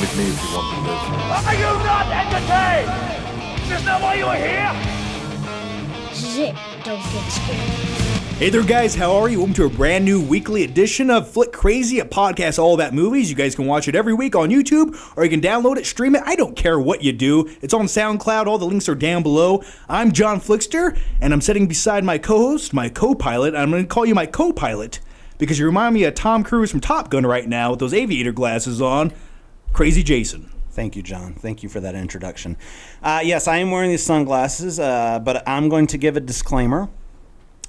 come with me if you want to live. Are you not entertained? Is that why you are here? Zip, don't get scared. Hey there, guys. How are you? Welcome to a brand new weekly edition of Flick Krazy, a podcast all about movies. You guys can watch it every week on YouTube, or you can download it, stream it. I don't care what you do. It's on SoundCloud. All the links are down below. I'm John Flickster, and I'm sitting beside my co-host, my co-pilot. I'm going to call you my co-pilot because you remind me of Tom Cruise from Top Gun right now with those aviator glasses on. Crazy Jason. Thank you, John. Thank you for that introduction. Yes, I am wearing these sunglasses, but I'm going to give a disclaimer.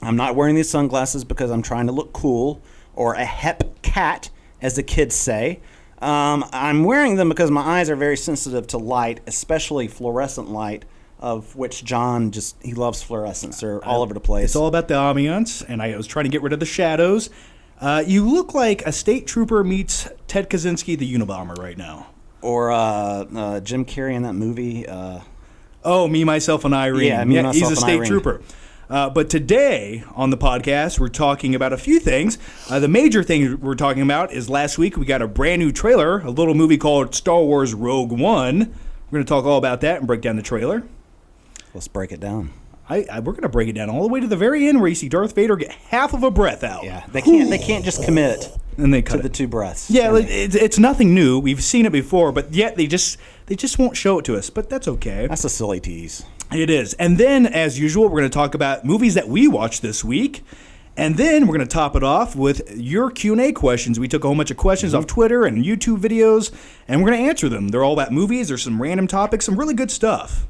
I'm not wearing these sunglasses because I'm trying to look cool or a hep cat, as the kids say. I'm wearing them because my eyes are very sensitive to light, especially fluorescent light, of which John he loves fluorescents. They're all over the place. It's all about the ambiance, and I was trying to get rid of the shadows. You look like a state trooper meets Ted Kaczynski, the Unabomber, right now. Or Jim Carrey in that movie. Me, Myself, and Irene. Yeah, Me, Myself, he's a and state Irene. trooper. But today on the podcast, we're talking about a few things. The major thing we're talking about is last week we got a brand new trailer, a little movie called Star Wars Rogue One. We're going to talk all about that and break down the trailer. Let's break it down. We're going to break it down all the way to the very end where you see Darth Vader get half of a breath out. Yeah, they can't just commit and they cut to the two breaths. Yeah, it's nothing new. We've seen it before, but yet they just won't show it to us. But that's okay. That's a silly tease. It is. And then, as usual, we're going to talk about movies that we watched this week. And then we're going to top it off with your Q&A questions. We took a whole bunch of questions off Twitter and YouTube videos, and we're going to answer them. They're all about movies. There's some random topics, some really good stuff.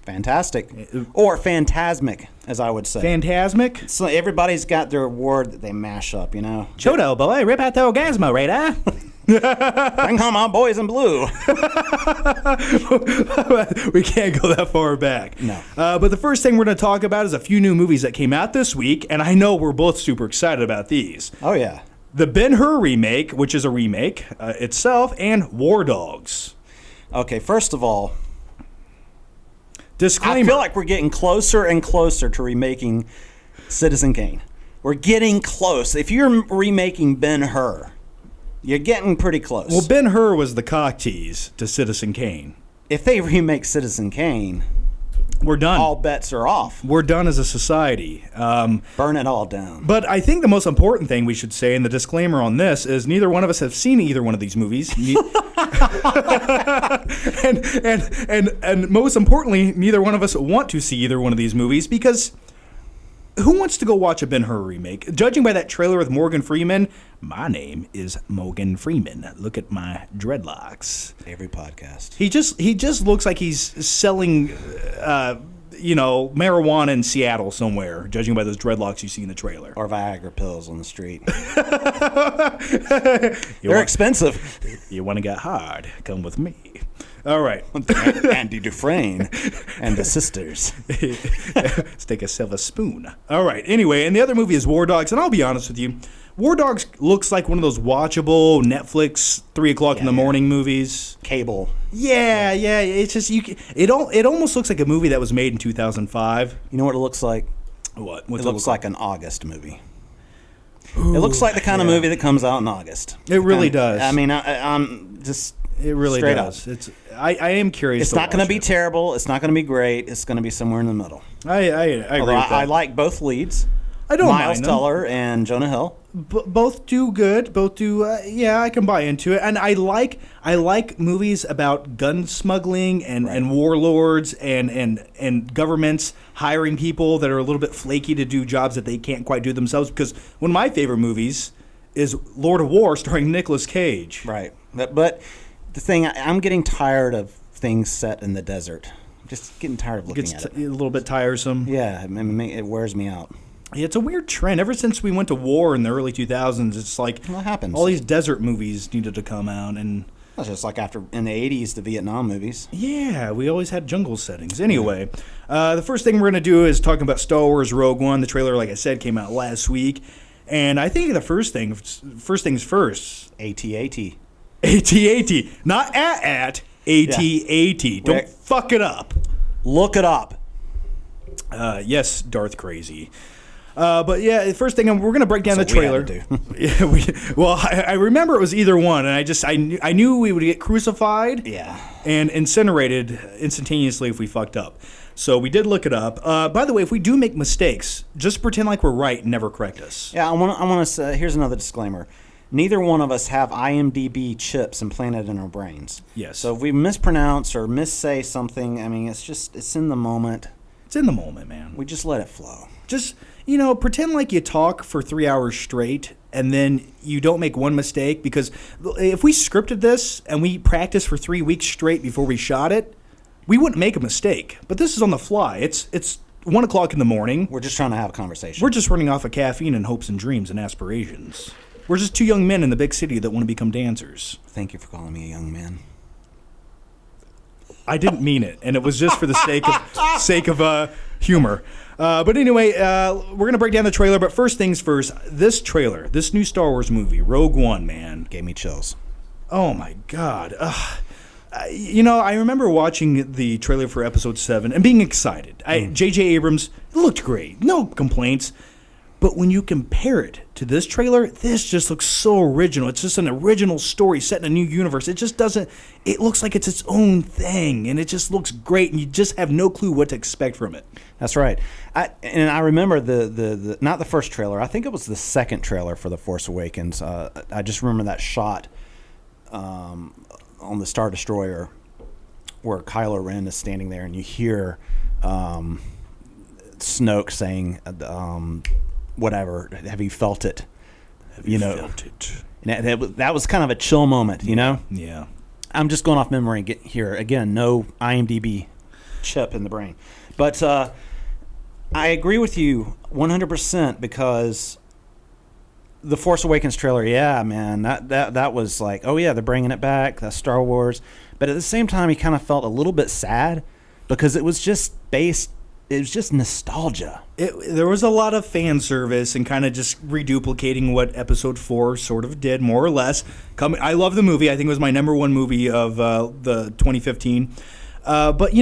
Fantastic. Or phantasmic, as I would say. Phantasmic? So everybody's got their word that they mash up, you know? Chodo, boy, rip out the orgasmo, right, huh? Bring home our boys in blue. We can't go that far back. No. But the first thing we're going to talk about is a few new movies that came out this week, and I know we're both super excited about these. Oh, yeah. The Ben-Hur remake, which is a remake itself, and War Dogs. Okay, first of all, Disclaimer. I feel like we're getting closer and closer to remaking Citizen Kane. We're getting close. If you're remaking Ben-Hur, you're getting pretty close. Well, Ben-Hur was the cock tease to Citizen Kane. If they remake Citizen Kane, we're done. All bets are off. We're done as a society. Burn it all down. But I think the most important thing we should say, and the disclaimer on this, is neither one of us have seen either one of these movies. and most importantly, neither one of us want to see either one of these movies because who wants to go watch a Ben-Hur remake? Judging by that trailer with Morgan Freeman, my name is Morgan Freeman. Look at my dreadlocks. Every podcast. He just looks like he's selling, marijuana in Seattle somewhere, judging by those dreadlocks you see in the trailer. Or Viagra pills on the street. They're expensive. You want to get hard? Come with me. All right. Andy Dufresne and the sisters. Let's take a silver spoon. All right. Anyway, and the other movie is War Dogs, and I'll be honest with you. War Dogs looks like one of those watchable Netflix 3 o'clock in the morning movies. Cable. Yeah. It's just it almost looks like a movie that was made in 2005. You know what it looks like? What? It looks like an August movie. Ooh, it looks like the kind of movie that comes out in August. It really does. I mean, I'm just it really straight does. Up. I am curious. It's not going to be terrible. It's not going to be great. It's going to be somewhere in the middle. I agree with that. I like both leads. I don't Miles mind Teller and Jonah Hill. Both do good. Both do. I can buy into it. And I like movies about gun smuggling and warlords and governments hiring people that are a little bit flaky to do jobs that they can't quite do themselves. Because one of my favorite movies is Lord of War, starring Nicolas Cage. Right. But the thing, I'm getting tired of things set in the desert. I'm just getting tired of looking at it. A little bit tiresome. Yeah, it wears me out. Yeah, it's a weird trend. Ever since we went to war in the early 2000s, it's like what happens? All these desert movies needed to come out. And that's just like in the 80s, the Vietnam movies. Yeah, we always had jungle settings. Anyway, the first thing we're going to do is talk about Star Wars Rogue One. The trailer, like I said, came out last week. And I think the first things first. AT-AT. AT-AT. Not at. AT-AT. Yeah. Don't fuck it up. Look it up. Yes, Darth Krazy. But yeah, the first thing we're going to break down the That's what we trailer. had to Yeah, well, I remember it was either one, and I knew we would get crucified. Yeah. And incinerated instantaneously if we fucked up. So we did look it up. By the way, if we do make mistakes, just pretend like we're right and never correct us. Yeah, I want to say, here's another disclaimer. Neither one of us have IMDb chips implanted in our brains. Yes. So if we mispronounce or missay something, I mean, it's in the moment. It's in the moment, man. We just let it flow. Just, pretend like you talk for 3 hours straight and then you don't make one mistake, because if we scripted this and we practiced for 3 weeks straight before we shot it, we wouldn't make a mistake. But this is on the fly. It's 1 o'clock in the morning. We're just trying to have a conversation. We're just running off of caffeine and hopes and dreams and aspirations. We're just two young men in the big city that want to become dancers. Thank you for calling me a young man. I didn't mean it, and it was just for the sake of humor. But anyway, we're going to break down the trailer. But first things first, this trailer, this new Star Wars movie, Rogue One, man. Gave me chills. Oh, my God. I remember watching the trailer for Episode 7 and being excited. J.J. Abrams, it looked great. No complaints. But when you compare it to this trailer, this just looks so original. It's just an original story set in a new universe. It just doesn't, it looks like it's its own thing, and it just looks great, and you just have no clue what to expect from it. That's right. I remember the not the first trailer. I think it was the second trailer for The Force Awakens. I just remember that shot on the Star Destroyer where Kylo Ren is standing there, and you hear Snoke saying, whatever, have you felt it? Felt it? And that was kind of a chill moment, Yeah. I'm just going off memory here. Again, no IMDb chip in the brain. But I agree with you 100% because the Force Awakens trailer, yeah, man, that was like, oh yeah, they're bringing it back, that's Star Wars. But at the same time, he kind of felt a little bit sad because it was just nostalgia. There was a lot of fan service and kind of just reduplicating what Episode 4 sort of did, more or less. I love the movie. I think it was my number one movie of the 2015. But,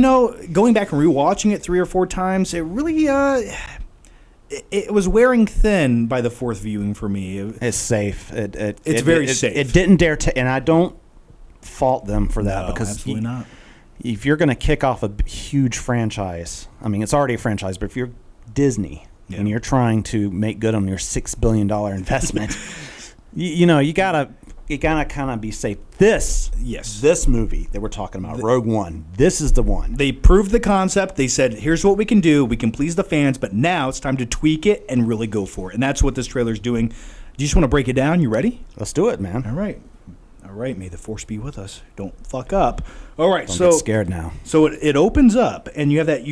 going back and rewatching it 3 or 4 times, it really it was wearing thin by the fourth viewing for me. It's safe. It's very safe. It didn't dare to, and I don't fault them for that, no, because absolutely not. If you're going to kick off a huge franchise, I mean, it's already a franchise, but if you're Disney and you're trying to make good on your $6 billion investment, you gotta kind of be safe. This movie that we're talking about, Rogue One, this is the one. They proved the concept. They said, here's what we can do. We can please the fans, but now it's time to tweak it and really go for it. And that's what this trailer's doing. Do you just want to break it down? You ready? Let's do it, man. All right, may the force be with us. Don't fuck up. All right, Don't get scared now. So it opens up, and you have that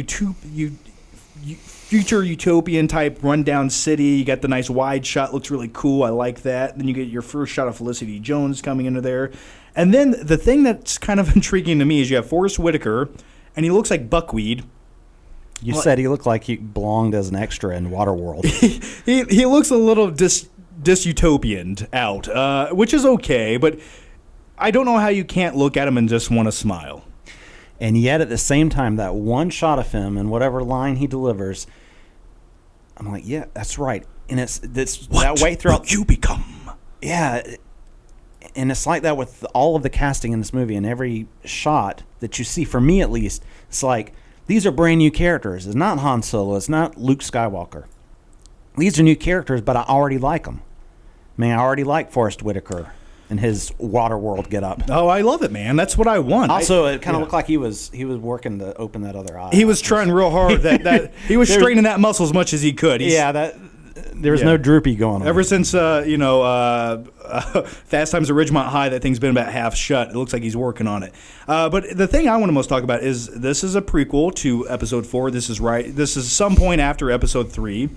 future utopian type rundown city. You got the nice wide shot, looks really cool. I like that. Then you get your first shot of Felicity Jones coming into there. And then the thing that's kind of intriguing to me is you have Forrest Whitaker, and he looks like buckwheat. You said he looked like he belonged as an extra in Waterworld. he looks a little dysutopian out, which is okay, but I don't know how you can't look at him and just want to smile. And yet, at the same time, that one shot of him and whatever line he delivers, I'm like, yeah, that's right. And it's that way throughout. What will you become? Yeah, and it's like that with all of the casting in this movie. And every shot that you see, for me at least, it's like these are brand new characters. It's not Han Solo. It's not Luke Skywalker. These are new characters, but I already like them. I mean, I already like Forrest Whitaker and his Waterworld get up. Oh, I love it, man. That's what I want. Also, it kind of looked like he was working to open that other eye. He was trying real hard. That he was straining that muscle as much as he could. There was no droopy going on. Ever since Fast Times at Ridgemont High, that thing's been about half shut. It looks like he's working on it. But the thing I want to most talk about is this is a prequel to Episode 4. This is some point after Episode 3.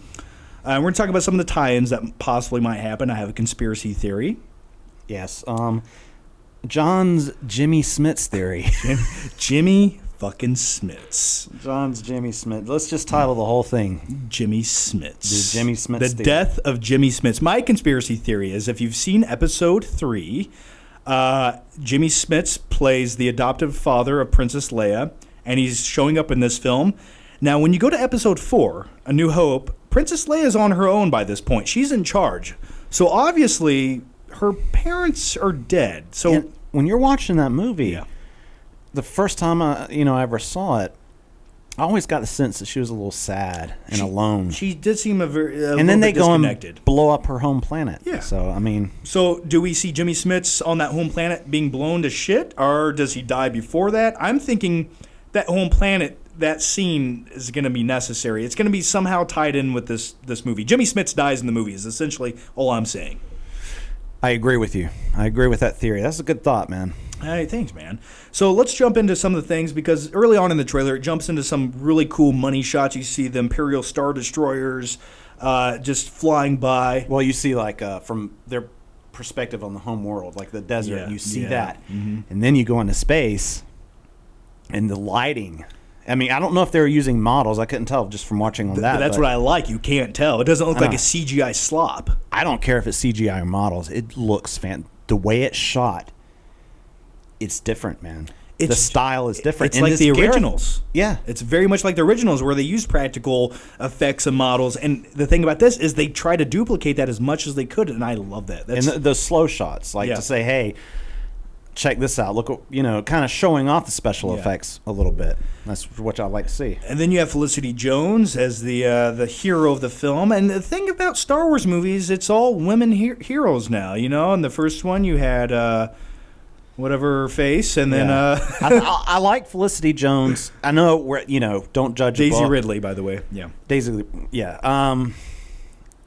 We're going to talk about some of the tie-ins that possibly might happen. I have a conspiracy theory. Yes. John's Jimmy Smits theory. Jimmy fucking Smits. John's Jimmy Smits. Let's just title the whole thing Jimmy Smits. The Jimmy Smits The theory. death of Jimmy Smits. My conspiracy theory is if you've seen Episode 3, Jimmy Smits plays the adoptive father of Princess Leia, and he's showing up in this film. Now, when you go to Episode 4, A New Hope, Princess Leia's on her own by this point. She's in charge. So obviously, her parents are dead. So And when you're watching that movie, Yeah. the first time I ever saw it, I always got the sense that she was a little sad and alone. she did seem And then they go disconnected. and blow up her home planet. Yeah. So, I mean, So do we see Jimmy Smits on that home planet being blown to shit, or does he die before that? I'm thinking that home planet, that scene is going to be necessary. It's going to be somehow tied in with this movie. Jimmy Smits dies in the movie is essentially all I'm saying. I agree with you. I agree with that theory. That's a good thought, man. Hey, thanks, man. So let's jump into some of the things, because early on in the trailer, it jumps into some really cool money shots. You see the Imperial Star Destroyers just flying by. Well, you see, like, from their perspective on the home world, like the desert, Yeah, you see yeah. that. And then you go into space, and the lighting. I mean, I don't know if they were using models. I couldn't tell just from watching on that. That's but what I like. You can't tell. It doesn't look like a CGI slop. I don't care if it's CGI or models. It looks the way it's shot, it's different, man. The style is different. It's And like this the Gareth- originals. Yeah. It's very much like the originals, where they use practical effects and models. And the thing about this is they try to duplicate that as much as they could, and I love that. And the slow shots, like Yeah. to say, hey, check this out. Look, kind of showing off the special Yeah. effects a little bit. That's what I like to see. And then you have Felicity Jones as the hero of the film. And the thing about Star Wars movies, it's all women heroes now. In the first one, you had whatever her face, and then I like Felicity Jones. I know don't judge a Daisy book. Ridley, by the way. Yeah. Daisy, yeah.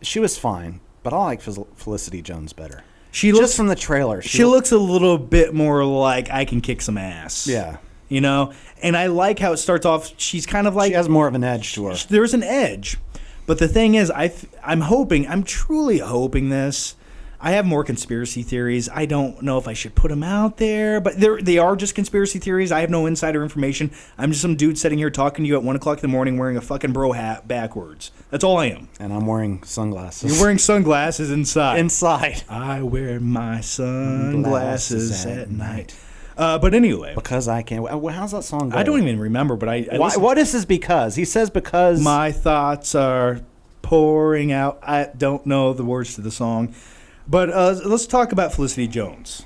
She was fine, but I like Felicity Jones better. She looks Just from the trailer. She looks a little bit more like I can kick some ass. Yeah. And I like how it starts off. She's kind of like, She has more of an edge to her. there's an edge. But the thing is, I'm truly hoping this. I have more conspiracy theories. I don't know if I should put them out there, but they are just conspiracy theories. I have no insider information. I'm just some dude sitting here talking to you at 1 o'clock in the morning wearing a fucking bro hat backwards. That's all I am. And I'm wearing sunglasses. You're wearing sunglasses inside. inside. I wear my sunglasses at night. But anyway. Because I can't. How's that song go? I don't even remember, but I listened- What is his because? He says because. My thoughts are pouring out. I don't know the words to the song. But let's talk about Felicity Jones.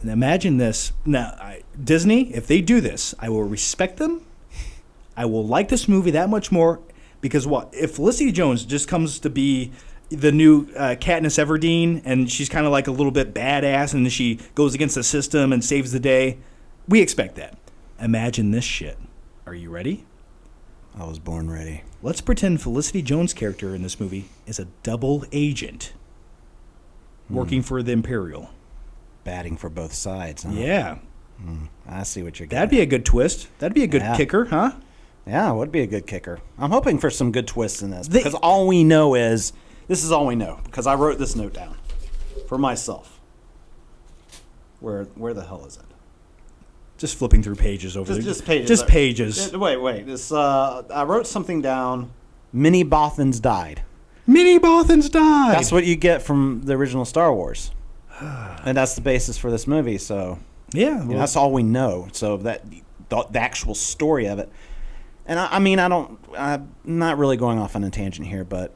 And imagine this. Now, Disney, if they do this, I will respect them. I will like this movie that much more. Because what? If Felicity Jones just comes to be the new Katniss Everdeen, and she's kind of like a little bit badass, and she goes against the system and saves the day, we expect that. Imagine this shit. Are you ready? I was born ready. Let's pretend Felicity Jones' character in this movie is a double agent working for the Imperial. Batting for both sides. Huh? Yeah. I see what you're getting. That'd be a good twist. That'd be a good Yeah. kicker, huh? Yeah, it would be a good kicker. I'm hoping for some good twists in this They- because all we know is this is all we know because I wrote this note down for myself. Where the hell is it? Just flipping through pages over there. Just pages. Just pages. Wait. This I wrote something down. Minnie Bothans died. Minnie Bothans died. That's what you get from the original Star Wars, and that's the basis for this movie. So Yeah. Well, that's all we know. So that the actual story of it, and I'm not really going off on a tangent here, but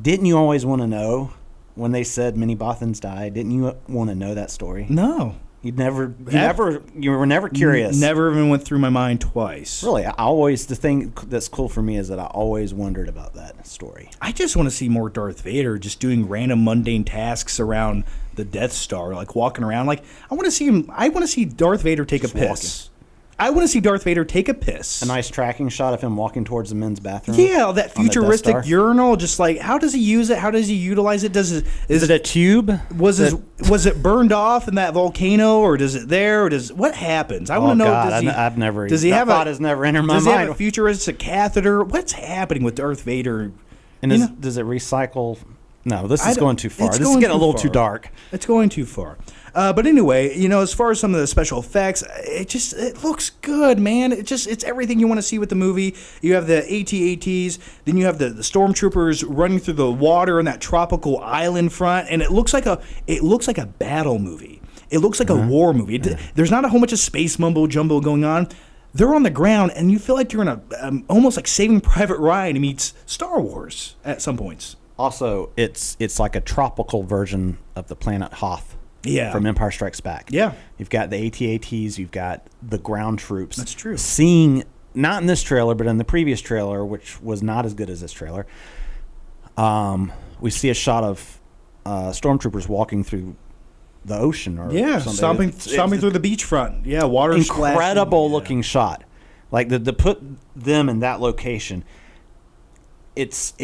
didn't you always want to know when they said Minnie Bothans died? Didn't you want to know that story? no. You were never curious. Never even went through my mind twice. Really, the thing that's cool for me is that I always wondered about that story. I just want to see more Darth Vader just doing random mundane tasks around the Death Star, like walking around. Like I want to see him. I want to see Darth Vader take a piss. I want to see Darth Vader take a piss. A nice tracking shot of him walking towards the men's bathroom. Yeah, that on the Death futuristic Star. urinal. Just like, how does he use it? How does he utilize it? Is it a tube? was it burned off in that volcano, or does it there, or what happens? I want to know. God, I've never. Does he that have thought has never entered my does he mind. have a futuristic catheter? What's happening with Darth Vader? And You know? does it recycle? No, this I is don't- going too far. it's This is going getting a too little too far. dark. It's going too far. But anyway, as far as some of the special effects, it looks good, man. It's everything you want to see with the movie. You have the AT-ATs, then you have the stormtroopers running through the water on that tropical island front, and it looks like a battle movie. It looks like a war movie. There's not a whole bunch of space mumbo jumbo going on. they're on the ground, and you feel like you're in a almost like Saving Private Ryan meets Star Wars at some points. Also, it's like a tropical version of the planet Hoth. Yeah. From Empire Strikes Back. Yeah. You've got the AT-ATs, you've got the ground troops. That's true. Seeing, not in this trailer, but in the previous trailer, which was not as good as this trailer, we see a shot of stormtroopers walking through the ocean or something. stomping through the beachfront. Yeah, water incredible splashing. looking shot. Like to put them in that location. It's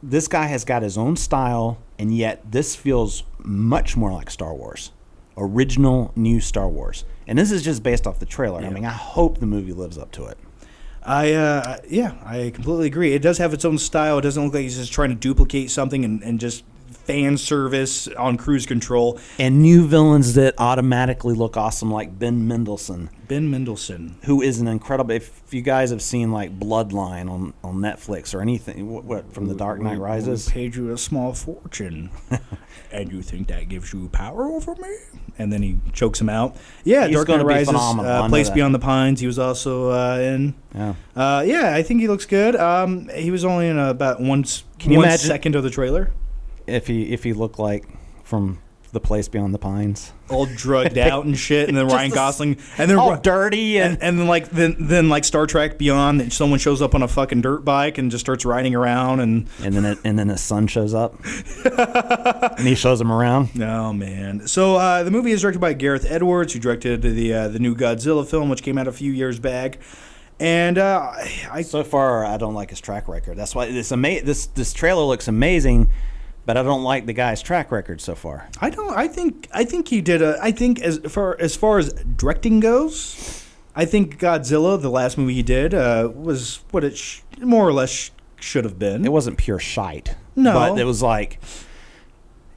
this guy has got his own style, and yet this feels much more like Star Wars, original new Star Wars. And this is just based off the trailer. Yeah. I mean, I hope the movie lives up to it. I completely agree. It does have its own style. It doesn't look like he's just trying to duplicate something and just fan service on cruise control. And new villains that automatically look awesome, like Ben Mendelsohn. Ben Mendelsohn. Who is an incredible... If you guys have seen, like, Bloodline on Netflix or anything, what from The Dark Knight Rises... We paid you a small fortune, and you think that gives you power over me? And then he chokes him out. Yeah, He's Dark Knight Rises, phenomenal. Place Beyond the Pines, he was also in. Yeah. I think he looks good. He was only in about one second of the trailer. If he looked like from The Place Beyond the Pines, all drugged out and shit, and then Ryan Gosling, and then all dirty, and then like Star Trek Beyond, that someone shows up on a fucking dirt bike and just starts riding around, and then his son shows up, and he shows him around. Oh man! So the movie is directed by Gareth Edwards, who directed the new Godzilla film, which came out a few years back. And so far I don't like his track record. That's why this trailer looks amazing. But I don't like the guy's track record so far. I think he did I think as far as directing goes, I think Godzilla, the last movie he did, was what it more or less should have been. It wasn't pure shite. No. But it was like,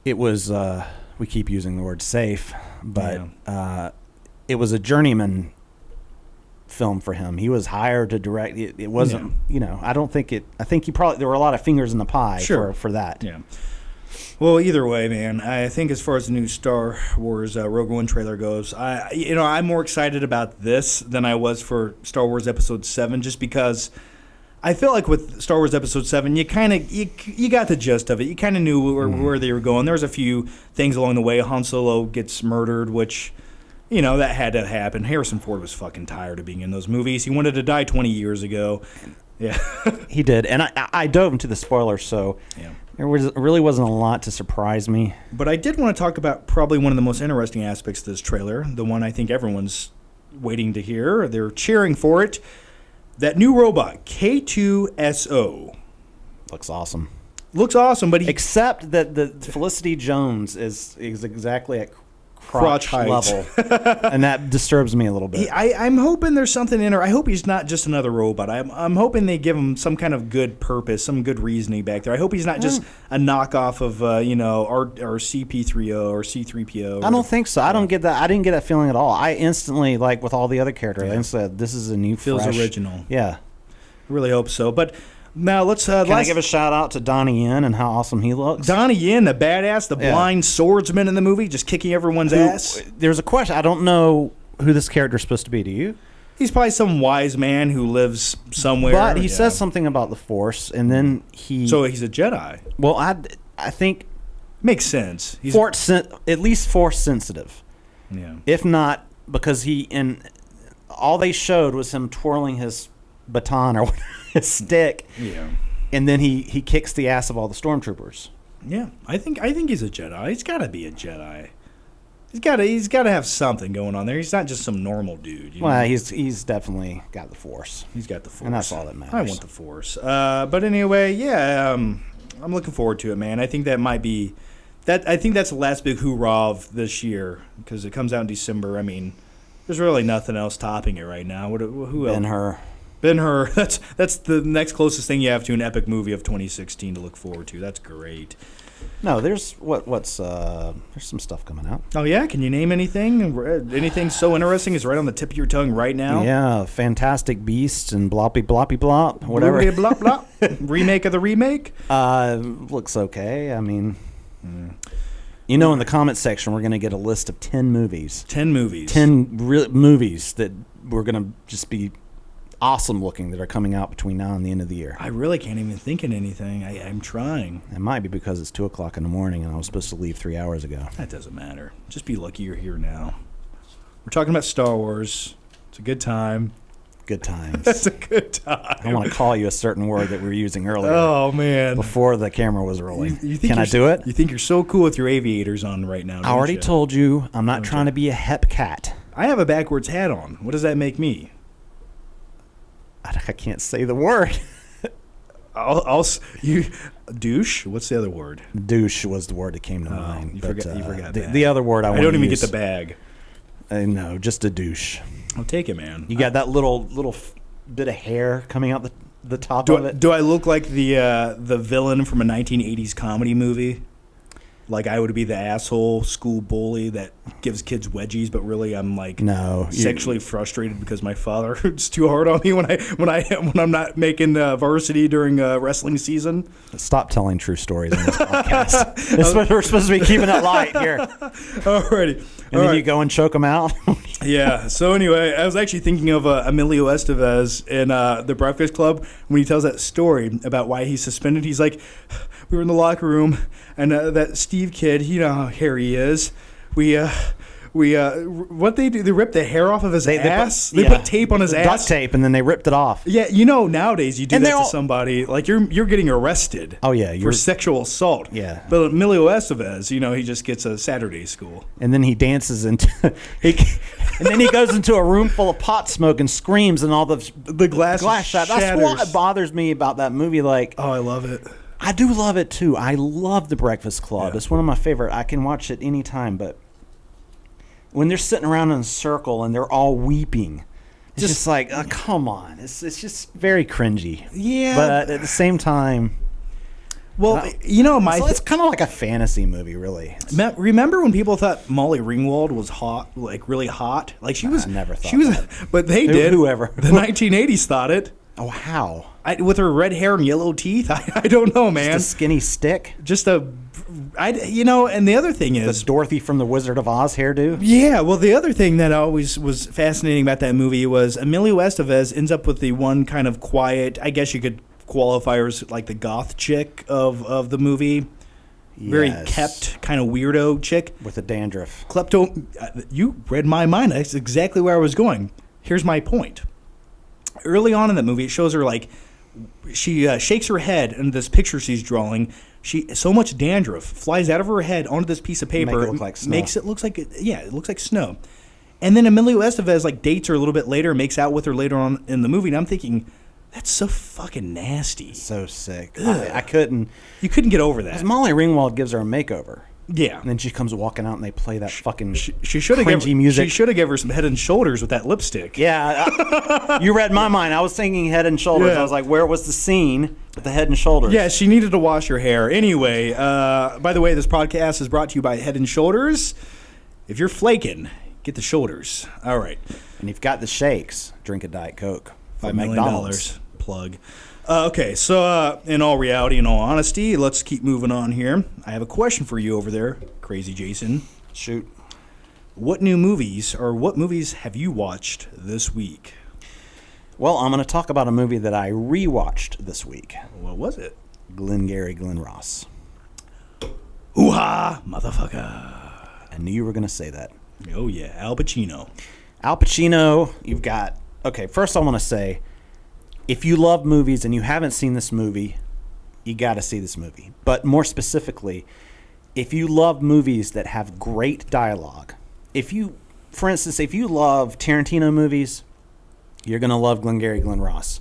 it was, we keep using the word safe, but it was a journeyman film for him. He was hired to direct. It wasn't, I don't think it, I think there were a lot of fingers in the pie for that. Yeah. Well, either way, man, I think as far as the new Star Wars Rogue One trailer goes, I'm more excited about this than I was for Star Wars Episode 7, just because I feel like with Star Wars Episode 7, you kind of you got the gist of it. You kind of knew where they were going. There was a few things along the way. Han Solo gets murdered, which, that had to happen. Harrison Ford was fucking tired of being in those movies. He wanted to die 20 years ago. Yeah. He did. And I dove into the spoilers, so... Yeah. There really wasn't a lot to surprise me. But I did want to talk about probably one of the most interesting aspects of this trailer, the one I think everyone's waiting to hear. They're cheering for it. That new robot, K2SO. Looks awesome. Looks awesome, but except that the Felicity Jones is exactly at crotch level, and that disturbs me a little bit. I'm hoping there's something in her. I hope he's not just another robot. I'm hoping they give him some kind of good purpose, some good reasoning back there. I hope he's not just a knockoff of our CP3O or C3PO. I don't think so. I don't get that. I didn't get that feeling at all. I instantly, like with all the other characters, I said this is a new, feels fresh, original. Yeah, I really hope so. But now let's. Can I give a shout out to Donnie Yen and how awesome he looks? Donnie Yen, the badass, the blind swordsman in the movie, just kicking everyone's ass. There's a question. I don't know who this character is supposed to be. Do you? He's probably some wise man who lives somewhere. But he says something about the Force, and then So he's a Jedi. Well, I think makes sense. He's at least Force sensitive. Yeah. If not, because all they showed was him twirling his baton or his stick. Yeah. And then he kicks the ass of all the stormtroopers. Yeah. I think he's a Jedi. He's got to be a Jedi. He's got to have something going on there. He's not just some normal dude. Well, he's definitely got the Force. He's got the Force. And that's all that matters. I want the Force. But anyway, yeah, I'm looking forward to it, man. I think that might be I think that's the last big hoorah of this year, because it comes out in December. I mean, there's really nothing else topping it right now. Who else? Ben-Hur. That's the next closest thing you have to an epic movie of 2016 to look forward to. That's great. No, there's there's some stuff coming out. Oh yeah, can you name anything? Anything so interesting is right on the tip of your tongue right now? Yeah, Fantastic Beasts and Bloppy Blop, whatever. Blop blop. Remake of the remake. Looks okay. I mean, in the comment section we're gonna get a list of 10 movies. 10 movies. 10 movies that we're gonna just be awesome looking that are coming out between now and the end of the year. I really can't even think of anything. I'm trying. It might be because it's 2 o'clock in the morning and I was supposed to leave 3 hours ago. That doesn't matter. Just be lucky you're here now. We're talking about Star Wars. It's a good time. Good times. That's a good time. I want to call you a certain word that we were using earlier. Oh, man. Before the camera was rolling. You think Can I do it? You think you're so cool with your aviators on right now, don't I already you? told you I'm not trying to be a hep cat. I have a backwards hat on. What does that make me? I can't say the word. You douche. What's the other word? Douche was the word that came to mind. You forgot that. The other word I don't even get the bag. No, just a douche. I'll take it, man. You got that little bit of hair coming out the top of it. Do I look like the villain from a 1980s comedy movie? Like I would be the asshole school bully that gives kids wedgies, but really I'm like sexually frustrated because my father is too hard on me when I'm not making varsity during wrestling season. Stop telling true stories on this podcast. We're supposed to be keeping it light here. Alrighty. And then you go and choke them out. Yeah. So anyway, I was actually thinking of Emilio Estevez in The Breakfast Club when he tells that story about why he's suspended. He's like, we were in the locker room, and that Steve kid, you know how hairy he is. What they do? They rip the hair off of his ass. They put tape on his ass. Duct tape, and then they ripped it off. Yeah, you know nowadays you do that to somebody, like you're getting arrested. Oh yeah, for sexual assault. Yeah. But Emilio Estevez, he just gets a Saturday school. And then he dances into, and then he goes into a room full of pot smoke and screams, and all the glass shatters. That's what bothers me about that movie. Like, oh, I love it. I do love it too. I love The Breakfast Club. Yeah. It's one of my favorite. I can watch it anytime, but when they're sitting around in a circle and they're all weeping, it's just like, come on. It's just very cringy. Yeah. But at the same time, it's kind of like a fantasy movie, really. Remember when people thought Molly Ringwald was hot, like really hot? Like she was. I never thought that. But they did. Whoever. The 1980s thought it. Oh, how? With her red hair and yellow teeth? I don't know, man. Just a skinny stick? And the other thing is... The Dorothy from The Wizard of Oz hairdo? Yeah, well, the other thing that always was fascinating about that movie was Emilio Estevez ends up with the one kind of quiet, I guess you could qualify her as like the goth chick of the movie. Yes. Very kept, kind of weirdo chick. With the dandruff. You read my mind. That's exactly where I was going. Here's my point. Early on in that movie, it shows her like she shakes her head in this picture she's drawing. So much dandruff flies out of her head onto this piece of paper. Make it look like snow. Makes it look like it looks like snow. And then Emilio Estevez like dates her a little bit later, makes out with her later on in the movie, and I'm thinking, that's so fucking nasty. So sick. I couldn't. You couldn't get over that. Because Molly Ringwald gives her a makeover. Yeah. And then she comes walking out and they play that fucking she should have cringy music. She should have given her some Head and Shoulders with that lipstick. Yeah. You read my mind. I was thinking Head and Shoulders. Yeah. I was like, where was the scene with the Head and Shoulders? Yeah, she needed to wash her hair. Anyway, by the way, this podcast is brought to you by Head and Shoulders. If you're flaking, get the shoulders. All right. And if you've got the shakes, drink a Diet Coke. $5 million. Plug. Okay, so in all reality, in all honesty, let's keep moving on here. I have a question for you over there, Crazy Jason. Shoot. What movies have you watched this week? Well, I'm going to talk about a movie that I rewatched this week. What was it? Glengarry Glen Ross. Hoo-ha, motherfucker. I knew you were going to say that. Oh, yeah, Al Pacino. Al Pacino, you've got... Okay, first I want to say, if you love movies and you haven't seen this movie, you got to see this movie. But more specifically, if you love movies that have great dialogue, for instance, if you love Tarantino movies, you're going to love Glengarry Glen Ross.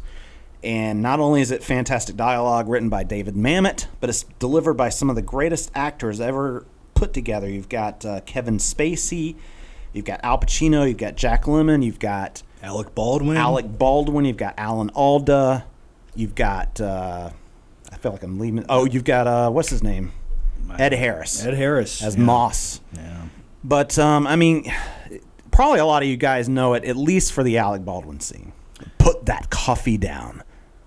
And not only is it fantastic dialogue written by David Mamet, but it's delivered by some of the greatest actors ever put together. You've got Kevin Spacey, you've got Al Pacino, you've got Jack Lemmon, you've got Alec Baldwin, you've got Alan Alda, you've got I feel like I'm leaving. Oh, you've got what's his name? Ed Harris. As Moss. Yeah. But I mean, probably a lot of you guys know it, at least for the Alec Baldwin scene. Put that coffee down.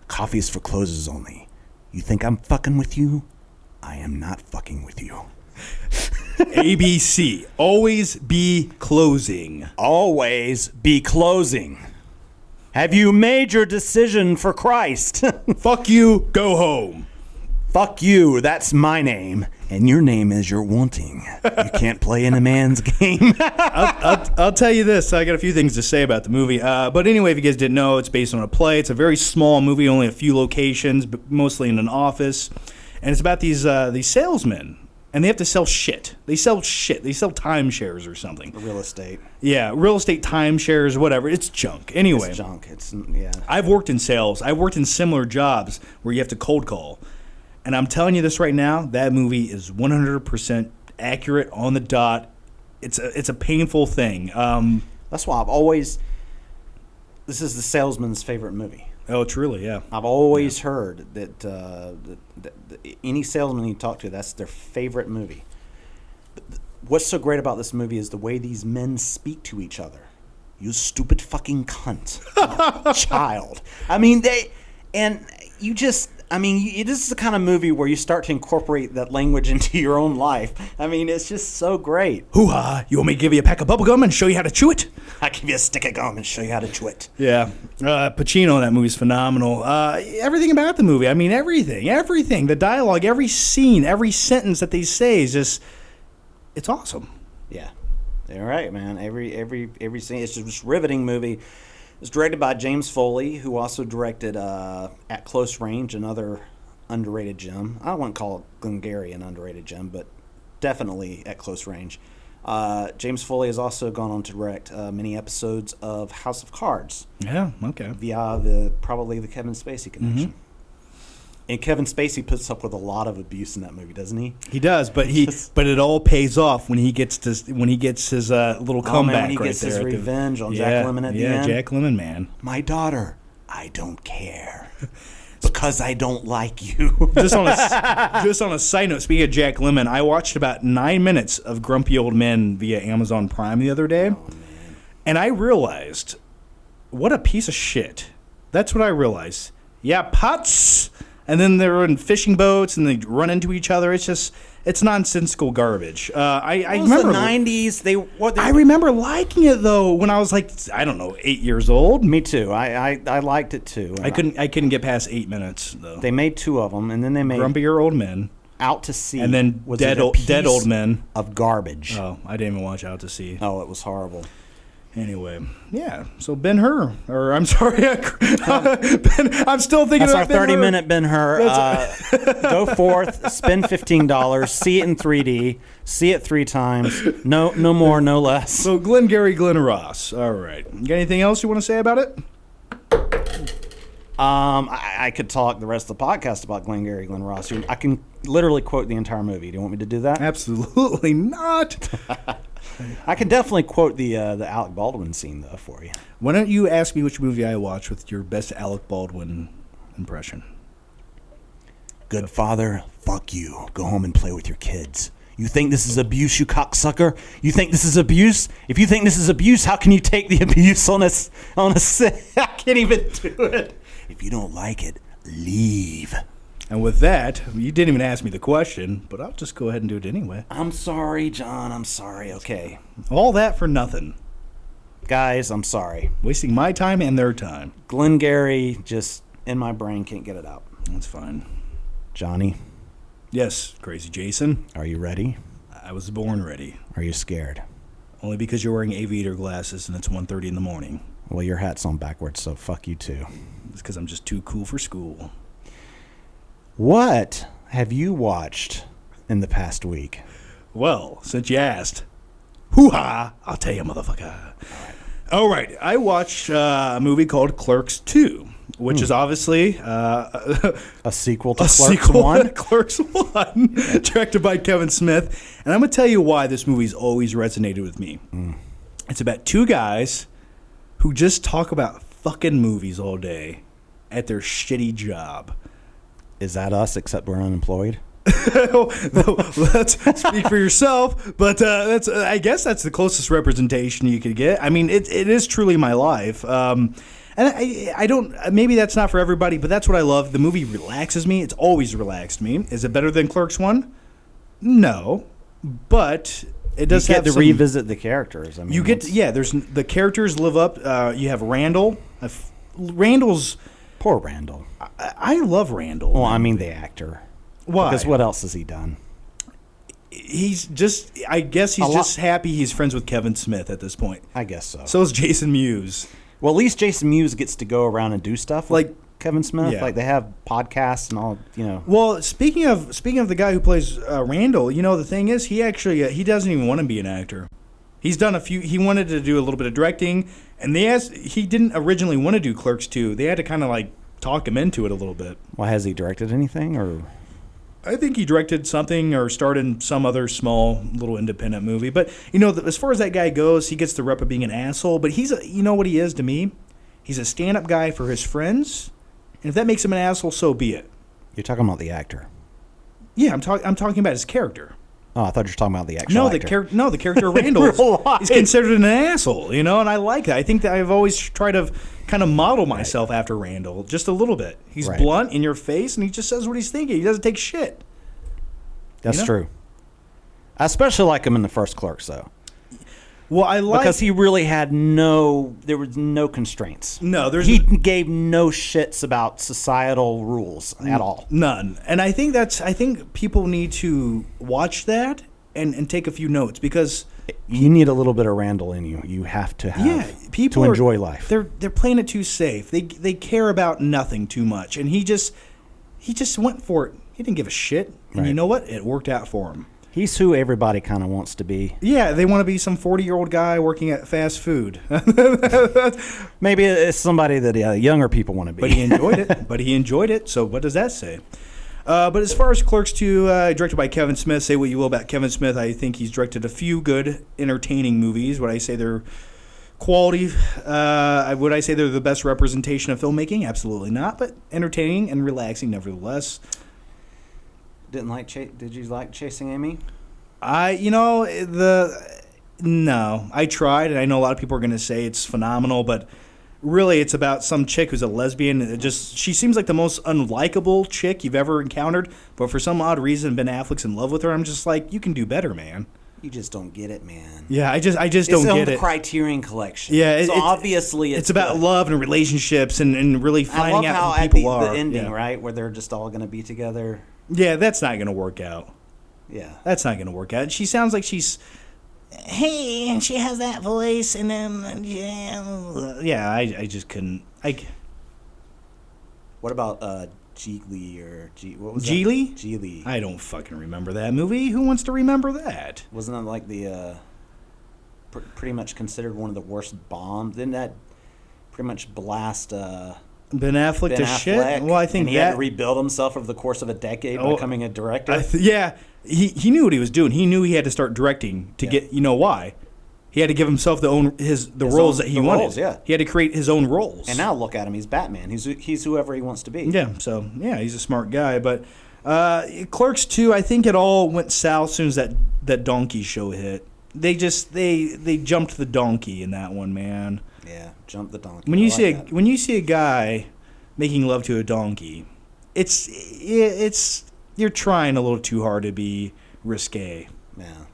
Coffee's for closers only. You think I'm fucking with you? I am not fucking with you. ABC. Always be closing. Always be closing. Have you made your decision for Christ? Fuck you, go home. Fuck you, that's my name. And your name is you're wanting. You can't play in a man's game. I'll tell you this. I got a few things to say about the movie. But anyway, if you guys didn't know, it's based on a play. It's a very small movie, only a few locations, but mostly in an office. And it's about these salesmen. And they have to sell shit. They sell shit. They sell timeshares or something. Real estate. Yeah, real estate timeshares, whatever. It's junk. Anyway. It's junk. Yeah. I've worked in sales. I've worked in similar jobs where you have to cold call. And I'm telling you this right now, that movie is 100% accurate, on the dot. It's a painful thing. That's why I've always... This is the salesman's favorite movie. Oh, truly, yeah. I've always heard that any salesman you talk to, that's their favorite movie. What's so great about this movie is the way these men speak to each other. You stupid fucking cunt. Child. I mean, this is the kind of movie where you start to incorporate that language into your own life. I mean, it's just so great. Hoo-ha, you want me to give you a pack of bubble gum and show you how to chew it? I'll give you a stick of gum and show you how to chew it. Yeah. Pacino in that movie is phenomenal. Everything about the movie, I mean, everything. The dialogue, every scene, every sentence that they say is just, it's awesome. Yeah. All right, man. Every scene, it's just a riveting movie. It's directed by James Foley, who also directed At Close Range, another underrated gem. I wouldn't call Glengarry an underrated gem, but definitely At Close Range. James Foley has also gone on to direct many episodes of House of Cards. Yeah, okay. Via probably the Kevin Spacey connection. Mm-hmm. And Kevin Spacey puts up with a lot of abuse in that movie, doesn't he? He does, but it all pays off when he gets his little comeback. When he gets his revenge on Jack Lemmon at the end. Yeah, Jack Lemmon, man. My daughter, I don't care because I don't like you. just on a side note, speaking of Jack Lemmon, I watched about 9 minutes of Grumpy Old Men via Amazon Prime the other day, and I realized what a piece of shit. That's what I realized. Yeah, putts. And then they're in fishing boats and they run into each other. It's nonsensical garbage. I remember the 90s. I remember liking it though when I was like, I don't know, 8 years old. Me too. I liked it too. I couldn't get past 8 minutes though. They made two of them, and then they made Grumpier Old Men, Out to Sea, and then Dead Old Men of garbage. Oh, I didn't even watch Out to Sea. Oh, it was horrible. Anyway, yeah. So Ben-Hur, or I'm sorry, Ben. I'm still thinking that's about our 30-minute Ben-Hur. Go forth, spend $15, see it in 3D, see it 3 times. No more, no less. So Glengarry Glen Ross. All right. You got anything else you want to say about it? I could talk the rest of the podcast about Glengarry Glen Ross. I can literally quote the entire movie. Do you want me to do that? Absolutely not. I can definitely quote the Alec Baldwin scene, though, for you. Why don't you ask me which movie I watched with your best Alec Baldwin impression? Good father, fuck you. Go home and play with your kids. You think this is abuse, you cocksucker? You think this is abuse? If you think this is abuse, how can you take the abuse on a I can't even do it. If you don't like it, leave. And with that, you didn't even ask me the question, but I'll just go ahead and do it anyway. I'm sorry, John. I'm sorry. Okay. All that for nothing. Guys, I'm sorry. Wasting my time and their time. Glengarry, just in my brain, can't get it out. That's fine. Johnny? Yes, Crazy Jason. Are you ready? I was born ready. Are you scared? Only because you're wearing aviator glasses and it's 1:30 in the morning. Well, your hat's on backwards, so fuck you too. It's because I'm just too cool for school. What have you watched in the past week? Well, since you asked, hoo-ha, I'll tell you, motherfucker. All right. I watched a movie called Clerks 2, which is obviously a sequel to Clerks 1. Clerks 1, directed by Kevin Smith. And I'm going to tell you why this movie's always resonated with me. It's about two guys who just talk about fucking movies all day at their shitty job. Is that us, except we're unemployed? Let's speak for yourself, but I guess that's the closest representation you could get. I mean, it is truly my life. And I don't, maybe that's not for everybody, but that's what I love. The movie relaxes me. It's always relaxed me. Is it better than Clerks 1? No, but it does have to revisit the characters. I mean, there's the characters live up. You have Randall, Randall's. Poor Randall. I love Randall. Well, I mean the actor. Why? Because what else has he done? He's just. I guess he's just happy he's friends with Kevin Smith at this point. I guess so. So is Jason Mewes. Well, at least Jason Mewes gets to go around and do stuff Like- like Kevin Smith. Yeah. Like they have podcasts and all. Well, speaking of the guy who plays Randall, the thing is, he actually he doesn't even want to be an actor. He's done a few. He wanted to do a little bit of directing, and he didn't originally want to do Clerks 2. They had to kind of like talk him into it a little bit. Well, has he directed anything or? I think he directed something or starred in some other small little independent movie. But as far as that guy goes, he gets the rep of being an asshole. But he's what he is to me. He's a stand-up guy for his friends, and if that makes him an asshole, so be it. You're talking about the actor. Yeah, I'm talking about his character. Oh, I thought you were talking about the actual actor. The character of Randall is considered an asshole, and I like that. I think that I've always tried to kind of model myself after Randall just a little bit. He's blunt in your face, and he just says what he's thinking. He doesn't take shit. That's true. I especially like him in the first Clerks, though. Well, because he really had there was no constraints. No, he gave no shits about societal rules at all. None. And I think people need to watch that and take a few notes, because you need a little bit of Randall in you. You have to have people to enjoy life. They're playing it too safe. They care about nothing too much, and he just went for it. He didn't give a shit. And you know what? It worked out for him. He's who everybody kind of wants to be. Yeah, they want to be some 40-year-old guy working at fast food. Maybe it's somebody that younger people want to be. But he enjoyed it. So what does that say? But as far as Clerks 2, directed by Kevin Smith, say what you will about Kevin Smith. I think he's directed a few good, entertaining movies. Would I say they're quality? Would I say they're the best representation of filmmaking? Absolutely not. But entertaining and relaxing nevertheless. Did you like Chasing Amy? No, I tried, and I know a lot of people are going to say it's phenomenal, but really it's about some chick who's a lesbian. She seems like the most unlikable chick you've ever encountered, but for some odd reason Ben Affleck's in love with her. I'm just like, you can do better, man. You just don't get it, man. Yeah, I just don't get it. It's on the Criterion Collection. Yeah, so obviously it's about love and relationships and really finding out who people are. The ending, right, where they're just all going to be together. Yeah, that's not going to work out. Yeah. That's not going to work out. She sounds like she's, hey, and she has that voice, and then, yeah, I just couldn't. What about Geely or what was Geely? That? Geely. I don't fucking remember that movie. Who wants to remember that? Wasn't that like the, pretty much considered one of the worst bombs? Didn't that pretty much blast, Ben Affleck to shit? Well, I think he had to rebuild himself over the course of a decade by becoming a director. He knew what he was doing. He knew he had to start directing to get. You know why? He had to give himself the roles that he wanted. He had to create his own roles. And now look at him. He's Batman. He's whoever he wants to be. Yeah. So he's a smart guy. But Clerks 2, I think it all went south as soon as that donkey show hit. They jumped the donkey in that one, man. Yeah, jump the donkey. When you see a guy making love to a donkey, it's you're trying a little too hard to be risque. Yeah.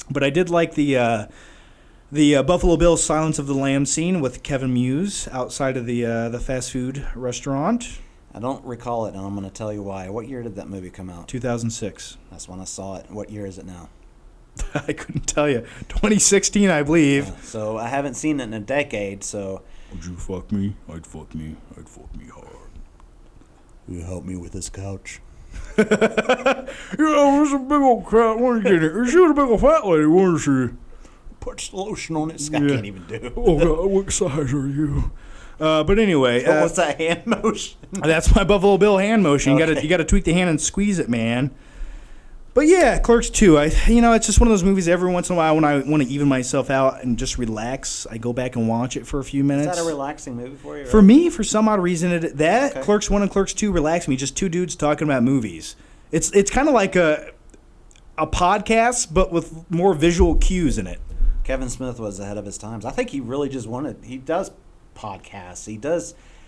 But I did like the Buffalo Bill Silence of the Lambs scene with Kevin Mewes outside of the fast food restaurant. I don't recall it, and I'm going to tell you why. What year did that movie come out? 2006. That's when I saw it. What year is it now? I couldn't tell you. 2016, I believe. So I haven't seen it in a decade, so... Would you fuck me? I'd fuck me hard. Will you help me with this couch? There's a big old crowd. What are you getting? She was a big old fat lady, wasn't she? Put lotion on it. I can't even do. Oh, God, what size are you? But anyway, what's that hand motion? That's my Buffalo Bill hand motion. Okay. You got to tweak the hand and squeeze it, man. But yeah, Clerks 2. It's just one of those movies. Every once in a while, when I want to even myself out and just relax, I go back and watch it for a few minutes. Is that a relaxing movie for you? Right? For me, for some odd reason, Clerks 1 and Clerks 2 relax me. Just two dudes talking about movies. It's kind of like a podcast, but with more visual cues in it. Kevin Smith was ahead of his times. I think he really just wanted. He does podcasts.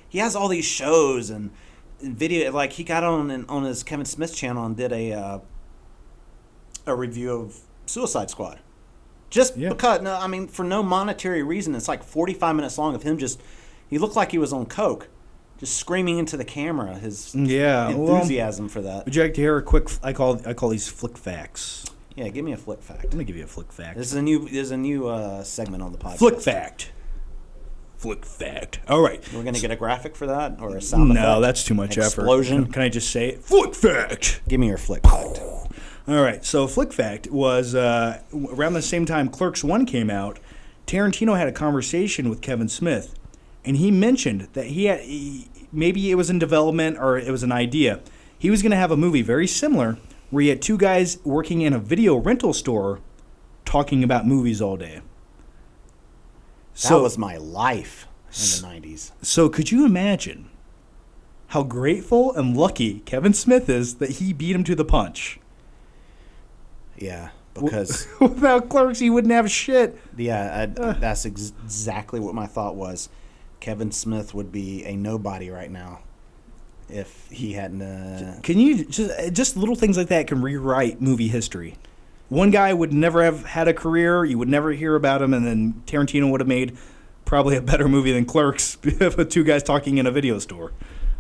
He has all these shows and video. Like he got on his Kevin Smith channel and did a review of Suicide Squad. Just because, for no monetary reason. It's like 45 minutes long of him just He looked like he was on coke, just screaming into the camera. His Yeah, enthusiasm for that. Would you like to hear a quick? I call these flick facts. Yeah, give me a flick fact. I'm gonna give you a flick fact. This is a new segment on the podcast. Flick fact. Flick fact. All right. We're gonna get a graphic for that or a sound effect? No, that's too much Explosion. effort. Can I just say it? Flick fact. Give me your flick fact. All right. So Flick fact was around the same time Clerks 1 came out. Tarantino had a conversation with Kevin Smith, and he mentioned that maybe it was in development or it was an idea. He was going to have a movie very similar where he had two guys working in a video rental store talking about movies all day. That was my life in the 90s. So could you imagine how grateful and lucky Kevin Smith is that he beat him to the punch? Yeah, because... Without Clerks, he wouldn't have shit. Yeah, that's exactly what my thought was. Kevin Smith would be a nobody right now if he hadn't... Can you... Just little things like that can rewrite movie history. One guy would never have had a career. You would never hear about him, and then Tarantino would have made probably a better movie than Clerks with two guys talking in a video store.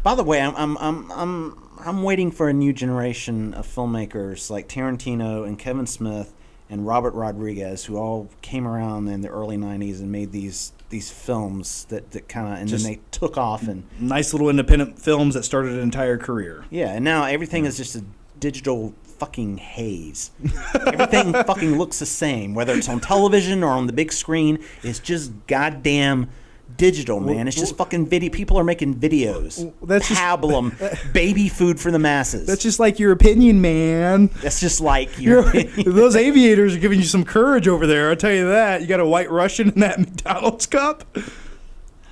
By the way, I'm waiting for a new generation of filmmakers like Tarantino and Kevin Smith and Robert Rodriguez, who all came around in the early 90s and made these films that kind of, and then they took off. And nice little independent films that started an entire career. Yeah, and now everything is just a digital fucking haze. Everything fucking looks the same, whether it's on television or on the big screen. It's just goddamn digital, man. It's just fucking video. People are making videos. That's pablum, baby food for the masses. That's just like your opinion, man. That's just like your opinion. Those aviators are giving you some courage over there. I'll tell you that. You got a White Russian in that McDonald's cup.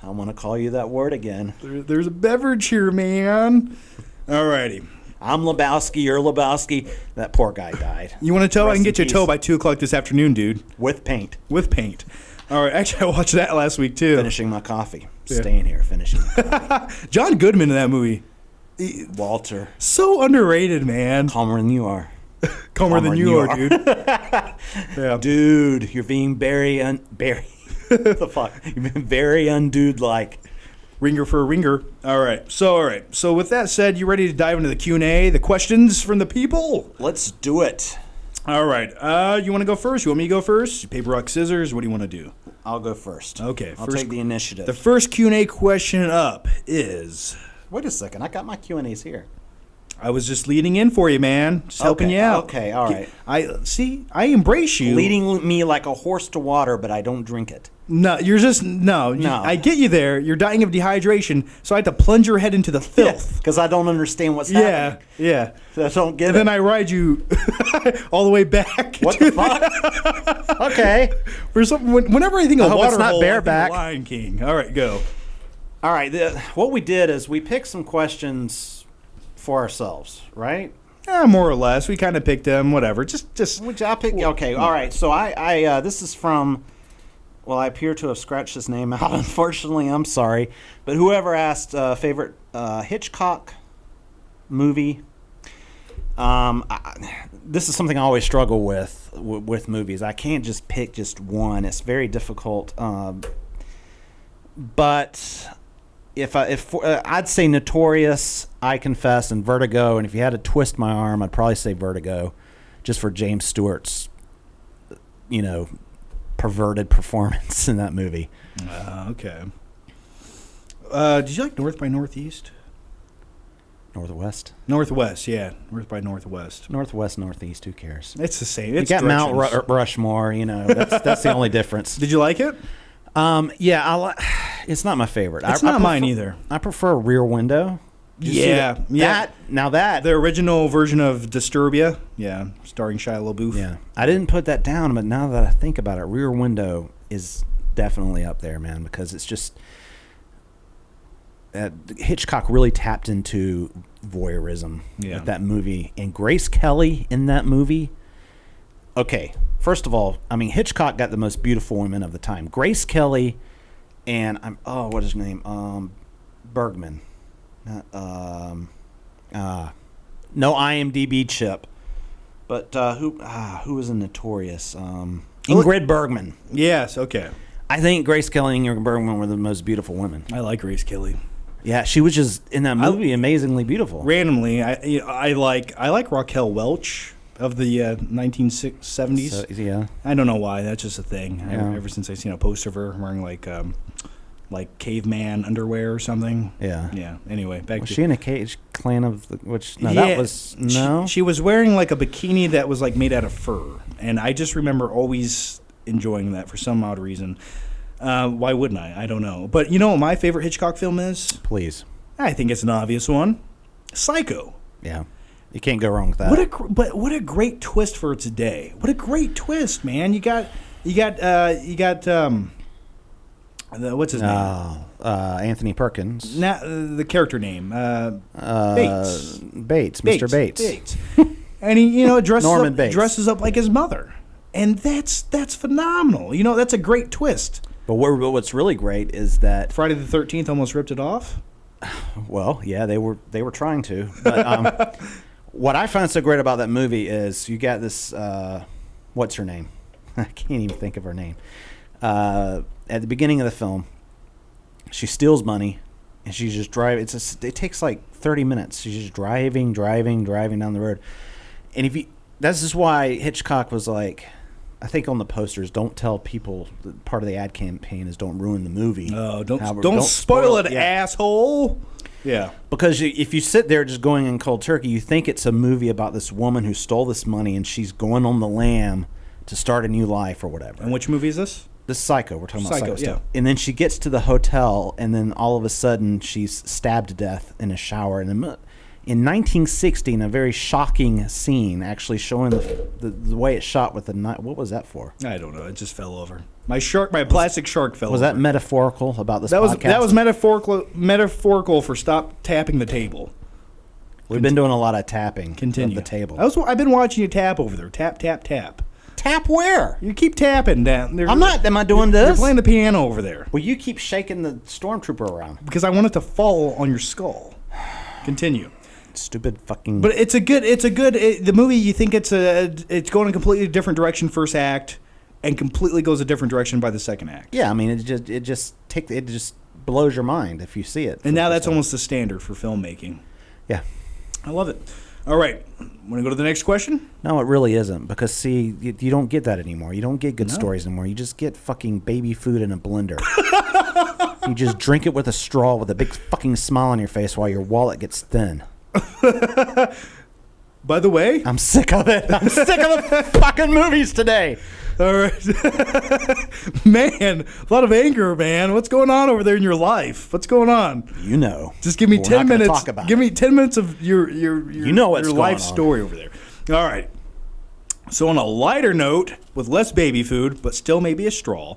I want to call you that word again. There's a beverage here, man. Alrighty. I'm Lebowski, you're Lebowski. That poor guy died. You want to tow? I can get you a tow by 2 o'clock this afternoon, dude. With paint. With paint. All right. Actually, I watched that last week, too. Finishing my coffee. Yeah. Staying here, finishing my coffee. John Goodman in that movie. Walter. So underrated, man. Calmer than you are. Calmer than you are, dude. Yeah. Dude, you're being the fuck? You've been very undude-like. Ringer for a ringer. All right. So with that said, you ready to dive into the Q&A, the questions from the people? Let's do it. All right. You want to go first? You want me to go first? Paper, rock, scissors? What do you want to do? I'll go first. Okay. I'll take the initiative. The first Q&A question up is... Wait a second. I got my Q&As here. I was just leading in for you, man. Just helping you out. Okay, all right. I embrace you. Leading me like a horse to water, but I don't drink it. No, you're just no. I get you there. You're dying of dehydration, so I had to plunge your head into the filth because I don't understand what's happening. Yeah. So I don't get it. Then I ride you all the way back. What the fuck? Okay. For something, whenever I think of water, it's not bareback. Lion King. All right, go. All right. What we did is we picked some questions for ourselves, right? Yeah, more or less. We kind of picked them. Whatever. Just. Which I picked. Okay. All right. So I this is from. Well, I appear to have scratched his name out. Unfortunately, I'm sorry. But whoever asked favorite Hitchcock movie, this is something I always struggle with movies. I can't just pick just one. It's very difficult. But if I'd say Notorious, I Confess, and Vertigo. And if you had to twist my arm, I'd probably say Vertigo, just for James Stewart's, perverted performance in that movie. Okay. Did you like North by Northeast? Northwest, yeah. North by Northwest. Northwest, Northeast, who cares? It's the same. You got Mount Rushmore, that's the only difference. Did you like it? Yeah, it's not my favorite. It's not mine either. I prefer Rear Window. Yeah. That the original version of Disturbia, starring Shia LaBeouf. Yeah, I didn't put that down, but now that I think about it, Rear Window is definitely up there, man, because it's just Hitchcock really tapped into voyeurism with that movie, and Grace Kelly in that movie. Okay, first of all, I mean Hitchcock got the most beautiful women of the time, Grace Kelly, and what is her name? Bergman. No IMDb chip, but who was in Notorious? Ingrid Bergman. Yes. Okay. I think Grace Kelly and Ingrid Bergman were the most beautiful women. I like Grace Kelly. Yeah, she was just in that movie amazingly beautiful. Randomly, I like Raquel Welch of the 1970s. So, yeah, I don't know why. That's just a thing. Yeah. Ever since I seen a poster of her wearing like caveman underwear or something. yeah. Yeah. Anyway, back Was to she in a cage clan of which? No, Yeah, that was no. She was wearing like a bikini that was like made out of fur, and I just remember always enjoying that for some odd reason. Why wouldn't I? I don't know. But you know what my favorite Hitchcock film is? Please. I think it's an obvious one. Psycho. Yeah, you can't go wrong with that. What a great twist for today. What a great twist, man. You got what's his name? Anthony Perkins. The character name. Bates. Bates. Mr. Bates. And he, Norman Bates. dresses up like his mother. And that's phenomenal. That's a great twist. But what's really great is that Friday the 13th almost ripped it off. well, yeah, they were trying to. But what I find so great about that movie is you got this what's her name? I can't even think of her name. At the beginning of the film, she steals money and she's just driving. It takes like 30 minutes. She's just driving down the road. And this is why Hitchcock was like, I think on the posters, don't tell people. Part of the ad campaign is don't ruin the movie. Oh, don't spoil it, asshole. Yeah. Because if you sit there just going in cold turkey, you think it's a movie about this woman who stole this money and she's going on the lam to start a new life or whatever. And which movie is this? This is Psycho. We're talking about Psycho yeah. stuff. And then she gets to the hotel, and then all of a sudden she's stabbed to death in a shower. And in 1960, in a very shocking scene, actually showing the way it's shot with the knife. What was that for? I don't know. It just fell over. My plastic shark fell over. Was that metaphorical about this that podcast? That was metaphorical for stop tapping the table. We've been doing a lot of tapping Continue. of the table. I've been watching you tap over there. Tap, tap, tap. Tap where? You keep tapping down. I'm not. Am I doing this? You're playing the piano over there. Well, you keep shaking the stormtrooper around. Because I want it to fall on your skull. Continue. Stupid fucking. But the movie. You think it's going in a completely different direction first act, and completely goes a different direction by the second act. Yeah, I mean it just blows your mind if you see it. And now that's almost the standard for filmmaking. Yeah, I love it. All right, want to go to the next question? No, it really isn't, because see, you don't get that anymore. You don't get good stories anymore. You just get fucking baby food in a blender. You just drink it with a straw with a big fucking smile on your face while your wallet gets thin. By the way, I'm sick of it. I'm sick of the fucking movies today. All right. Man, a lot of anger, man. What's going on over there in your life? What's going on? You know. Just give me 10 minutes. Talk about give me 10 minutes of your life on. story over there. All right. So on a lighter note, with less baby food, but still maybe a straw,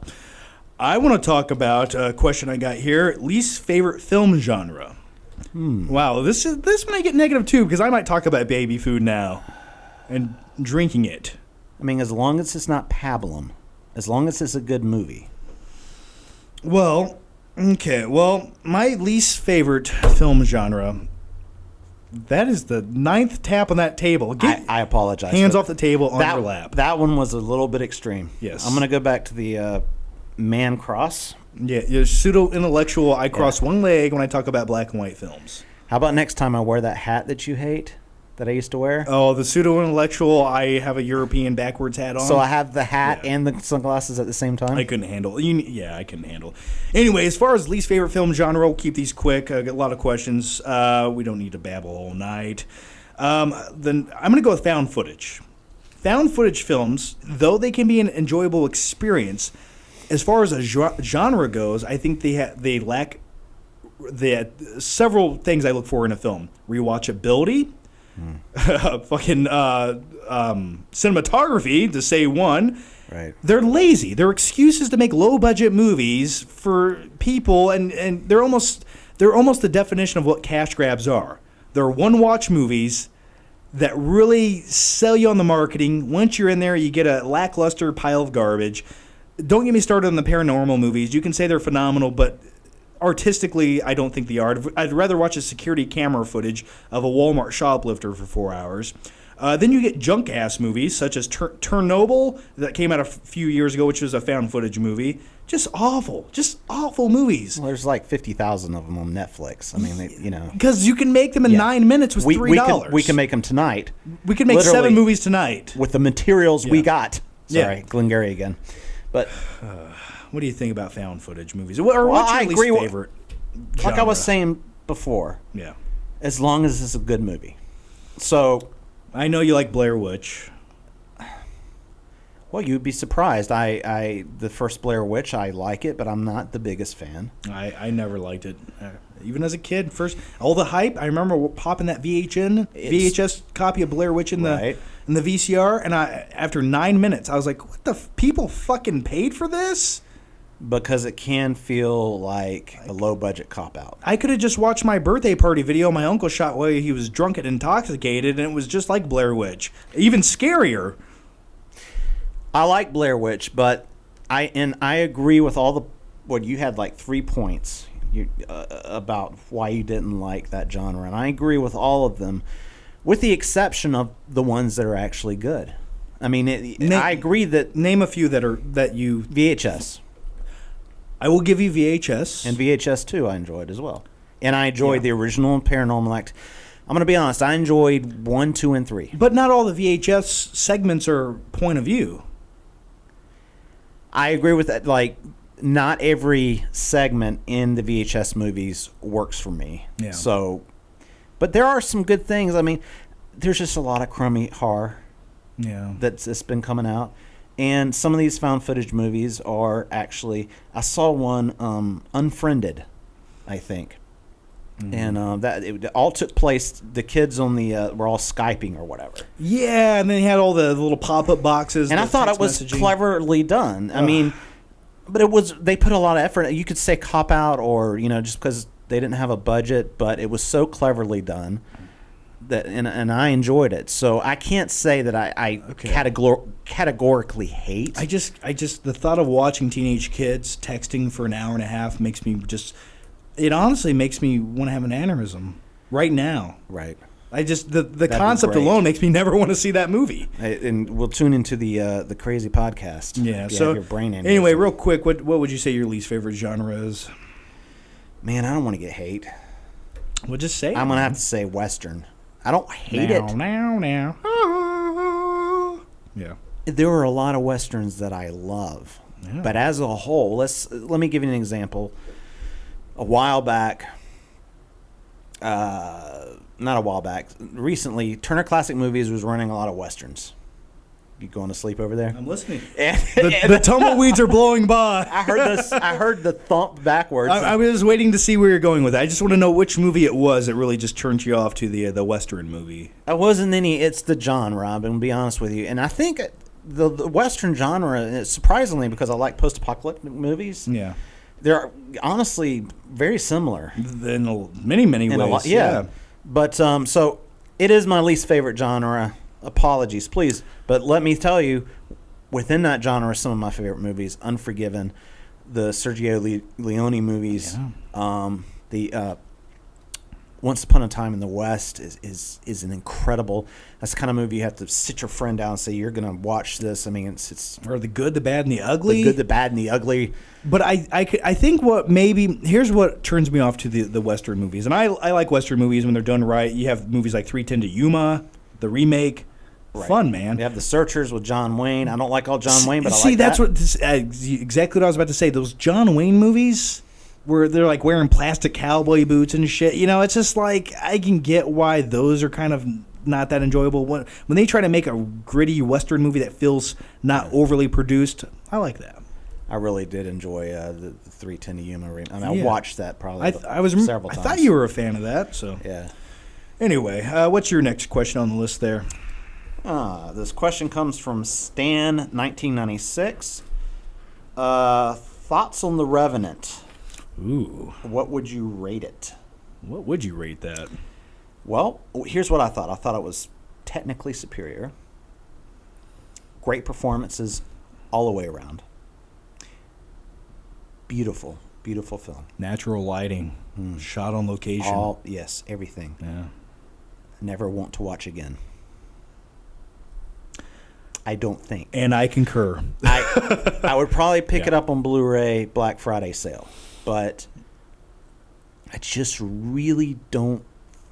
I want to talk about a question I got here. Least favorite film genre. Wow, this might get negative too, because I might talk about baby food now and drinking it. I mean, as long as it's not pablum, as long as it's a good movie. Well, okay. Well, my least favorite film genre, that is the 9th tap on that table. I apologize. Hands off the table on that, your lap. That one was a little bit extreme. Yes. I'm going to go back to the man cross. Yeah, you're pseudo-intellectual. I cross one leg when I talk about black and white films. How about next time I wear that hat that you hate? That I used to wear. Oh, the pseudo-intellectual, I have a European backwards hat on. So I have the hat and the sunglasses at the same time? I couldn't handle it. I couldn't handle it. Anyway, as far as least favorite film genre, we'll keep these quick. I got a lot of questions. We don't need to babble all night. Then I'm going to go with found footage. Found footage films, though they can be an enjoyable experience, as far as a genre goes, I think they lack several things I look for in a film. Rewatchability. Fucking cinematography, to say one. Right. They're lazy. They're excuses to make low budget movies for people, and they're almost the definition of what cash grabs are. They're one watch movies that really sell you on the marketing. Once you're in there, you get a lackluster pile of garbage. Don't get me started on the paranormal movies. You can say they're phenomenal, but artistically, I don't think they are. I'd rather watch a security camera footage of a Walmart shoplifter for 4 hours. Then you get junk-ass movies, such as Chernobyl, that came out a few years ago, which was a found footage movie. Just awful movies. Well, there's like 50,000 of them on Netflix. I mean, Because you can make them in 9 minutes with $3. We can make them tonight. We can make Literally, 7 movies tonight. with the materials we got. Sorry, Yeah. Glengarry again. But What do you think about found footage movies? Or what's your least favorite like I was genre? saying before, Yeah. as long as it's a good movie. So, I know you like Blair Witch. well, you'd be surprised. The first Blair Witch, I like it, but I'm not the biggest fan. I never liked it. Even as a kid, first all the hype. I remember popping that VHS copy of Blair Witch in the VCR, and after 9 minutes, I was like, "What the people fucking paid for this?" Because it can feel like a low budget cop out. I could have just watched my birthday party video my uncle shot while he was drunk and intoxicated, and it was just like Blair Witch, even scarier. I like Blair Witch, but I agree with what you had like 3 points about why you didn't like that genre, and I agree with all of them, with the exception of the ones that are actually good. I mean, I agree that Name a few that you. VHS I will give you VHS and VHS 2 I enjoyed as well, and I enjoyed the original Paranormal Act. I'm gonna be honest, I enjoyed 1, 2, and 3. but not all the VHS segments are point of view. I agree with that. Like, not every segment in the VHS movies works for me. Yeah. So, but there are some good things. I mean, there's just a lot of crummy horror Yeah. that's been coming out, and some of these found footage movies are actually. I saw one, Unfriended, I think, and that it all took place. The kids on the were all Skyping or whatever. Yeah, and then he had all the little pop-up boxes. And I the thought it text was messaging. cleverly done. I mean, but they put a lot of effort. You could say cop out, or just because they didn't have a budget, but it was so cleverly done that, and I enjoyed it. So I can't say that I categorically hate. I just the thought of watching teenage kids texting for an hour and a half makes me just. It honestly makes me want to have an aneurysm right now. Right. I just the be concept great. alone makes me never want to see that movie. And we'll tune into the crazy podcast. Yeah. if you So have your brain anyway, aneurysm. real quick, what would you say your least favorite genre is? Man, I don't want to get hate. Well, just say. I'm gonna have to say Western. I don't hate it. Now. Yeah. There are a lot of Westerns that I love, but as a whole, let me give you an example. A while back, not a while back, recently, Turner Classic Movies was running a lot of Westerns. You going to sleep over there? I'm listening. And The tumbleweeds are blowing by. I heard the thump backwards. I was waiting to see where you're going with it. I just want to know which movie it was that really just turned you off to the Western movie. I wasn't any. It's the genre. I'm going to be honest with you, and I think the Western genre, surprisingly, because I like post-apocalyptic movies. Yeah. They're honestly very similar In many ways. in a lot. Yeah. But so it is my least favorite genre. Apologies, please. But let me tell you, within that genre, some of my favorite movies: Unforgiven, the Sergio Leone movies, the Once Upon a Time in the West is an incredible. That's the kind of movie you have to sit your friend down and say you're going to watch this. I mean, it's Or The Good, the Bad, and the Ugly. the good, the bad, and the ugly. But I think here's what turns me off to the Western movies. And I like Western movies when they're done right. You have movies like 3:10 to Yuma, the remake. Right. Fun, man. You have The Searchers with John Wayne. I don't like all John Wayne, but I See, like that's that. exactly what I was about to say. Those John Wayne movies where they're like wearing plastic cowboy boots and shit. It's just like I can get why those are kind of not that enjoyable. When they try to make a gritty Western movie that feels not overly produced, I like that. I really did enjoy the 3:10 to Yuma remake. I mean, I watched that probably several times. I thought you were a fan of that. So Yeah. anyway, what's your next question on the list there? This question comes from Stan, 1996. Thoughts on The Revenant? Ooh, What would you rate it? what would you rate that? Well, here's what I thought. I thought it was technically superior. Great performances all the way around. Beautiful, beautiful film. Natural lighting, shot on location. Yes, everything. Yeah. Never want to watch again. I don't think. And I concur. I would probably pick it up on Blu-ray Black Friday sale, but I just really don't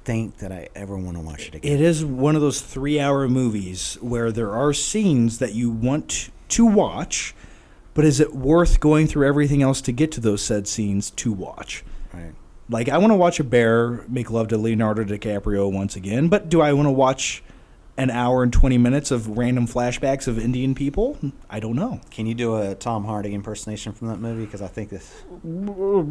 think that I ever want to watch it again. It is one of those 3-hour movies where there are scenes that you want to watch, but is it worth going through everything else to get to those said scenes to watch? Right. Like, I want to watch a bear make love to Leonardo DiCaprio once again, but do I want to watch an hour and 20 minutes of random flashbacks of Indian people? I don't know. Can you do a Tom Hardy impersonation from that movie? Because I think this... Go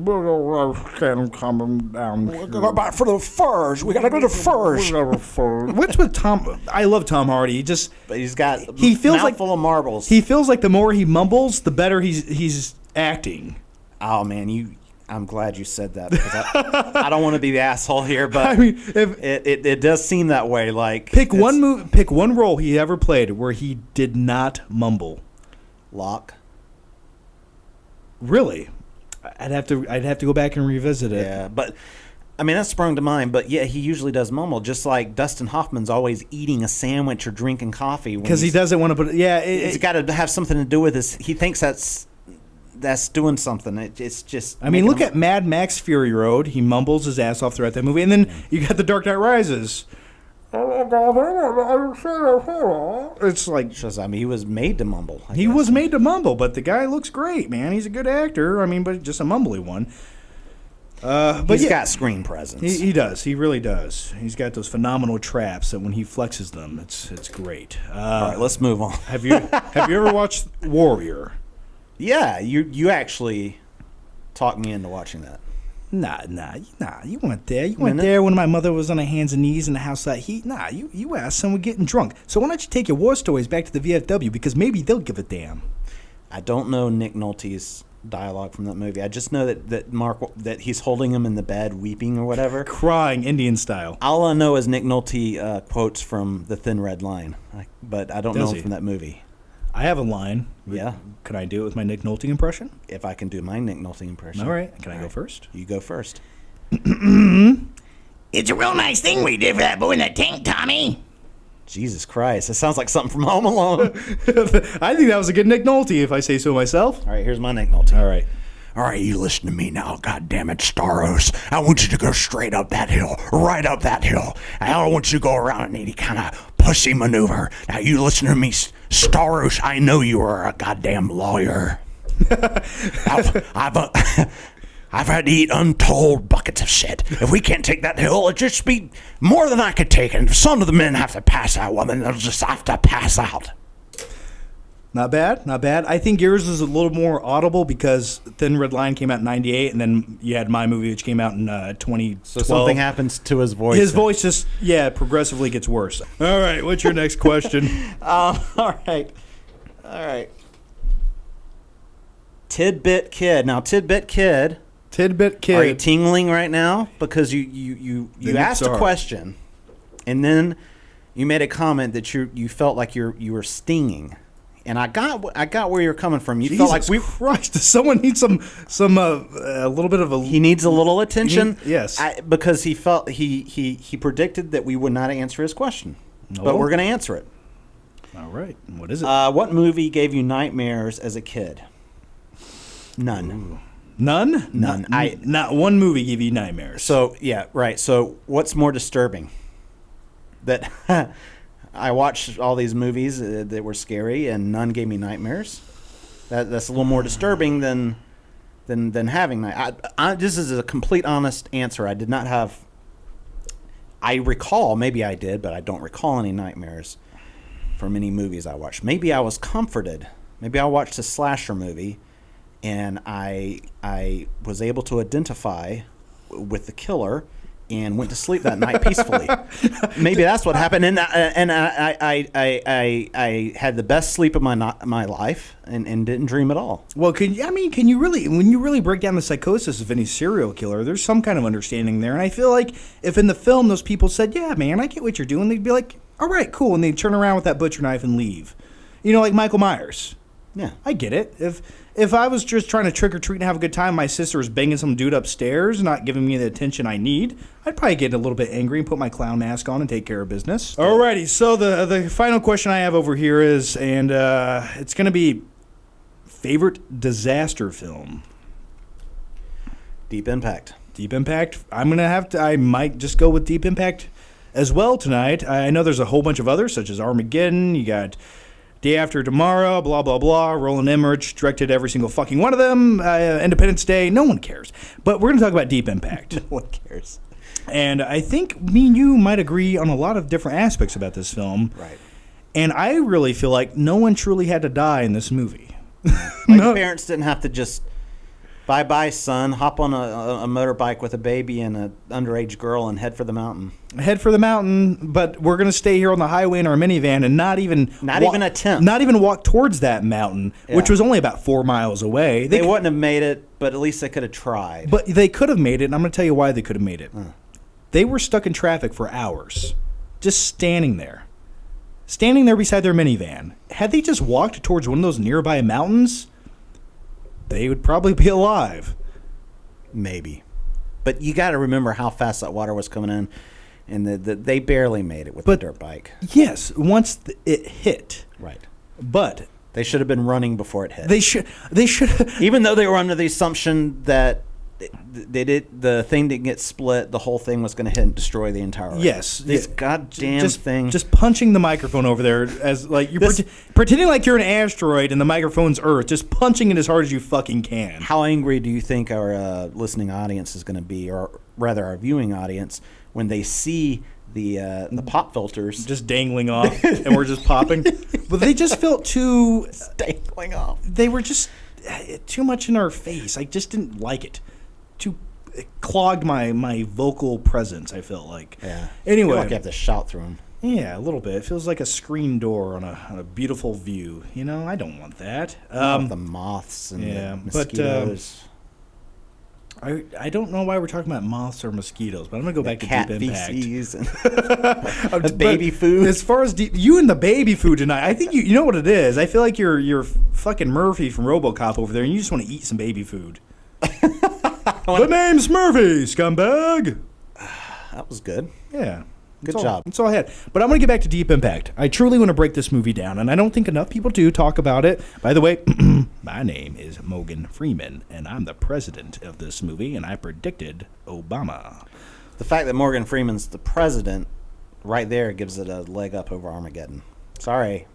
back for the furs. We got to go to furs. What's with Tom? I love Tom Hardy. But he's got he feels mouthful like full of marbles. He feels like the more he mumbles, the better he's acting. Oh, man, I'm glad you said that because I don't want to be the asshole here, but I mean, it does seem that way. Like pick one role he ever played where he did not mumble. Locke. Really? I'd have to go back and revisit it. Yeah, but I mean that sprung to mind. But yeah, he usually does mumble, just like Dustin Hoffman's always eating a sandwich or drinking coffee because he doesn't want to put. Yeah, it's got to have something to do with his. He thinks that's doing something. It's just. I mean, look at Mad Max Fury Road. He mumbles his ass off throughout that movie, and then you got The Dark Knight Rises. It's like, I mean, he was made to mumble. He was made to mumble, but the guy looks great, man. He's a good actor. I mean, but just a mumbly one. But he's got screen presence. He does. He really does. He's got those phenomenal traps that when he flexes them, it's great. All right, let's move on. Have you ever watched Warrior? Yeah, you actually talked me into watching that. Nah. You weren't there. You weren't there when my mother was on her hands and knees in the house like heat. Nah, you asked someone getting drunk. So why don't you take your war stories back to the VFW because maybe they'll give a damn. I don't know Nick Nolte's dialogue from that movie. I just know that he's holding him in the bed weeping or whatever. Crying Indian style. All I know is Nick Nolte quotes from The Thin Red Line, but I don't know from that movie. I have a line. Yeah. Can I do it with my Nick Nolte impression? If I can do my Nick Nolte impression. All right. Can I go first? You go first. It's a real nice thing we did for that boy in the tank, Tommy. Jesus Christ. It sounds like something from Home Alone. I think that was a good Nick Nolte, if I say so myself. All right, here's my Nick Nolte. All right. All right, you listen to me now, goddammit, Staros. I want you to go straight up that hill, right up that hill. I don't want you to go around any kind of pussy maneuver. Now, you listen to me, Staros. I know you are a goddamn lawyer. I've had to eat untold buckets of shit. If we can't take that hill, it'll just be more than I could take. And if some of the men have to pass out, well, then they'll just have to pass out. Not bad. I think yours is a little more audible because Thin Red Line came out in 98, and then you had my movie, which came out in 2012. So something happens to his voice. His voice just, progressively gets worse. All right, what's your next question? All right. Tidbit Kid. Now, Tidbit Kid. Are you tingling right now? Because you asked a question, and then you made a comment that you felt like you were stinging. And I got where you're coming from. You felt like Christ, does someone need some a little bit of a? He needs a little attention. Yes, because he felt he predicted that we would not answer his question, but we're going to answer it. All right, what is it? What movie gave you nightmares as a kid? None. Ooh. None. Not one movie gave you nightmares. So yeah, right. So what's more disturbing? That. I watched all these movies that were scary, and none gave me nightmares. That's a little more disturbing than having nightmares. This is a complete honest answer. I did not have. I recall, maybe I did, but I don't recall any nightmares from any movies I watched. Maybe I was comforted. Maybe I watched a slasher movie, and I was able to identify with the killer. And went to sleep that night peacefully. Maybe that's what happened. And I had the best sleep of my life and didn't dream at all. Well, can you really, when you really break down the psychosis of any serial killer, there's some kind of understanding there. And I feel like if in the film those people said, "Yeah, man, I get what you're doing," they'd be like, "All right, cool," and they'd turn around with that butcher knife and leave. You know, like Michael Myers. Yeah. I get it. If I was just trying to trick or treat and have a good time, my sister was banging some dude upstairs, not giving me the attention I need, I'd probably get a little bit angry and put my clown mask on and take care of business. Alrighty, so the final question I have over here is, and it's going to be favorite disaster film. Deep Impact. Deep Impact. I might just go with Deep Impact as well tonight. I know there's a whole bunch of others, such as Armageddon. You got Day After Tomorrow, blah, blah, blah. Roland Emmerich directed every single fucking one of them. Independence Day. No one cares. But we're going to talk about Deep Impact. No one cares. And I think me and you might agree on a lot of different aspects about this film. Right. And I really feel like no one truly had to die in this movie. Like parents didn't have to just, bye-bye, son, hop on a motorbike with a baby and an underage girl and head for the mountain. Head for the mountain, but we're going to stay here on the highway in our minivan and not even attempt. Not even walk towards that mountain, which was only about 4 miles away. They wouldn't have made it, but at least they could have tried. But they could have made it, and I'm going to tell you why they could have made it. They were stuck in traffic for hours, just standing there beside their minivan. Had they just walked towards one of those nearby mountains, they would probably be alive. Maybe. But you got to remember how fast that water was coming in, and they barely made it with the dirt bike. Yes, once it hit. Right. But they should have been running before it hit. They should. Even though they were under the assumption that the thing didn't get split, the whole thing was going to hit and destroy the entire Earth. Yes. This goddamn thing. Just punching the microphone over there as like you're pretending like you're an asteroid and the microphone's Earth, just punching it as hard as you fucking can. How angry do you think our listening audience is going to be, or rather our viewing audience, when they see the pop filters just dangling off and we're just popping? But they just felt too dangling off. They were just too much in our face. I just didn't like it. It clogged my vocal presence, I felt like. Yeah. Anyway. I feel like you have to shout through them. Yeah, a little bit. It feels like a screen door on a beautiful view. You know, I don't want that. The moths and the mosquitoes. But I don't know why we're talking about moths or mosquitoes, but I'm going to go back to Deep Impact. Feces and the baby food. As far as you and the baby food tonight, I think you know what it is. I feel like you're fucking Murphy from RoboCop over there, and you just want to eat some baby food. The name's Murphy, scumbag. That was good. Yeah. Good job. That's all I had. But I'm going to get back to Deep Impact. I truly want to break this movie down, and I don't think enough people do talk about it. By the way, my name is Morgan Freeman, and I'm the president of this movie, and I predicted Obama. The fact that Morgan Freeman's the president right there gives it a leg up over Armageddon. Sorry.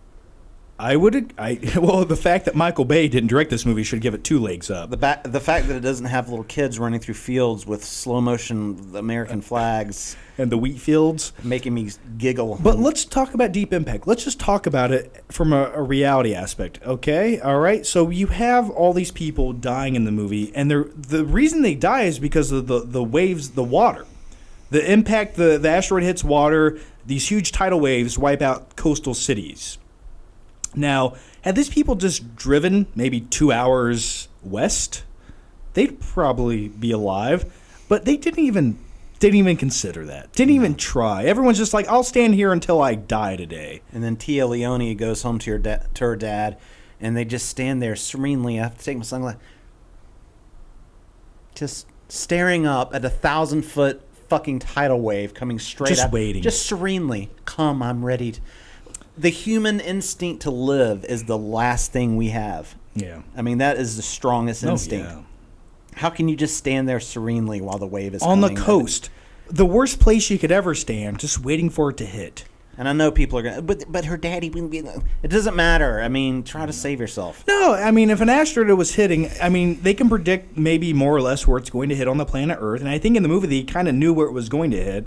The fact that Michael Bay didn't direct this movie should give it 2 legs up. The fact that it doesn't have little kids running through fields with slow motion American flags and the wheat fields making me giggle. But let's talk about Deep Impact. Let's just talk about it from a reality aspect, okay? All right. So you have all these people dying in the movie, and the reason they die is because of the waves, the water, the impact. The asteroid hits water. These huge tidal waves wipe out coastal cities. Now, had these people just driven maybe 2 hours west, they'd probably be alive. But they didn't even consider that. Didn't even try. Everyone's just like, I'll stand here until I die today. And then Tia Leone goes home to her dad, and they just stand there serenely. I have to take my sunglasses. Just staring up at a 1,000-foot fucking tidal wave coming straight up. Just waiting. Just serenely. Come, I'm ready. The human instinct to live is the last thing we have. Yeah. I mean, that is the strongest instinct. Yeah. How can you just stand there serenely while the wave is on coming? the coast? The worst place you could ever stand, just waiting for it to hit. And I know people are going to, but her daddy wouldn't be. It doesn't matter. I mean, try to save yourself. No, I mean, if an asteroid was hitting, I mean, they can predict maybe more or less where it's going to hit on the planet Earth. And I think in the movie, they kind of knew where it was going to hit.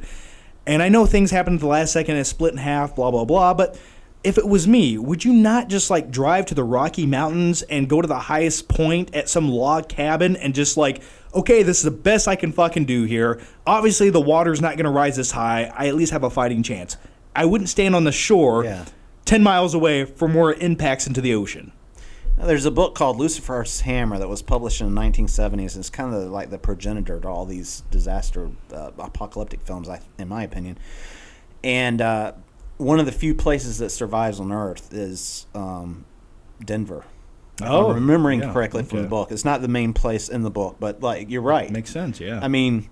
And I know things happened at the last second, it split in half, blah, blah, blah. But if it was me, would you not just like drive to the Rocky Mountains and go to the highest point at some log cabin and just like, okay, this is the best I can fucking do here. Obviously, the water's not going to rise this high. I at least have a fighting chance. I wouldn't stand on the shore 10 miles away from where it impacts into the ocean. Now, there's a book called Lucifer's Hammer that was published in the 1970s. It's kind of like the progenitor to all these disaster apocalyptic films, in my opinion. And one of the few places that survives on Earth is Denver. If I'm remembering yeah, correctly from the book. It's not the main place in the book, but like you're right. Makes sense, yeah. I mean,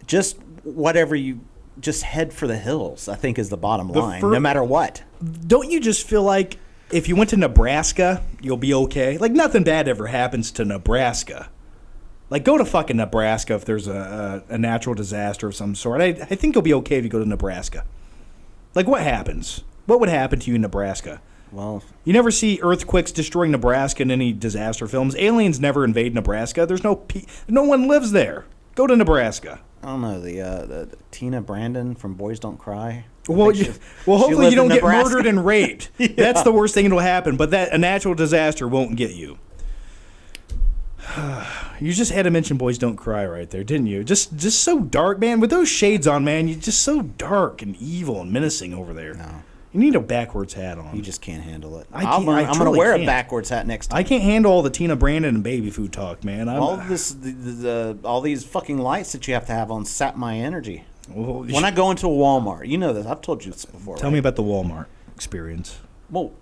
just whatever you just head for the hills, I think is the bottom line, no matter what. Don't you just feel like if you went to Nebraska, you'll be okay? Like nothing bad ever happens to Nebraska. Like go to fucking Nebraska if there's a natural disaster of some sort. I think you'll be okay if you go to Nebraska. Like what happens? What would happen to you in Nebraska? Well, you never see earthquakes destroying Nebraska in any disaster films. Aliens never invade Nebraska. There's no one lives there. Go to Nebraska. I don't know, the Tina Brandon from Boys Don't Cry. Well, hopefully you don't get murdered and raped. Yeah. That's the worst thing that'll happen. But a natural disaster won't get you. You just had to mention Boys Don't Cry right there, didn't you? Just so dark, man. With those shades on, man, you're just so dark and evil and menacing over there. No. You need a backwards hat on. You just can't handle it. I'm going to truly wear can't. a backwards hat next time. I can't handle all the Tina Brandon and baby food talk, man. All these fucking lights that you have to have on sap my energy. Well, When I go into a Walmart, you know this. I've told you this before. Tell me about the Walmart experience. Well,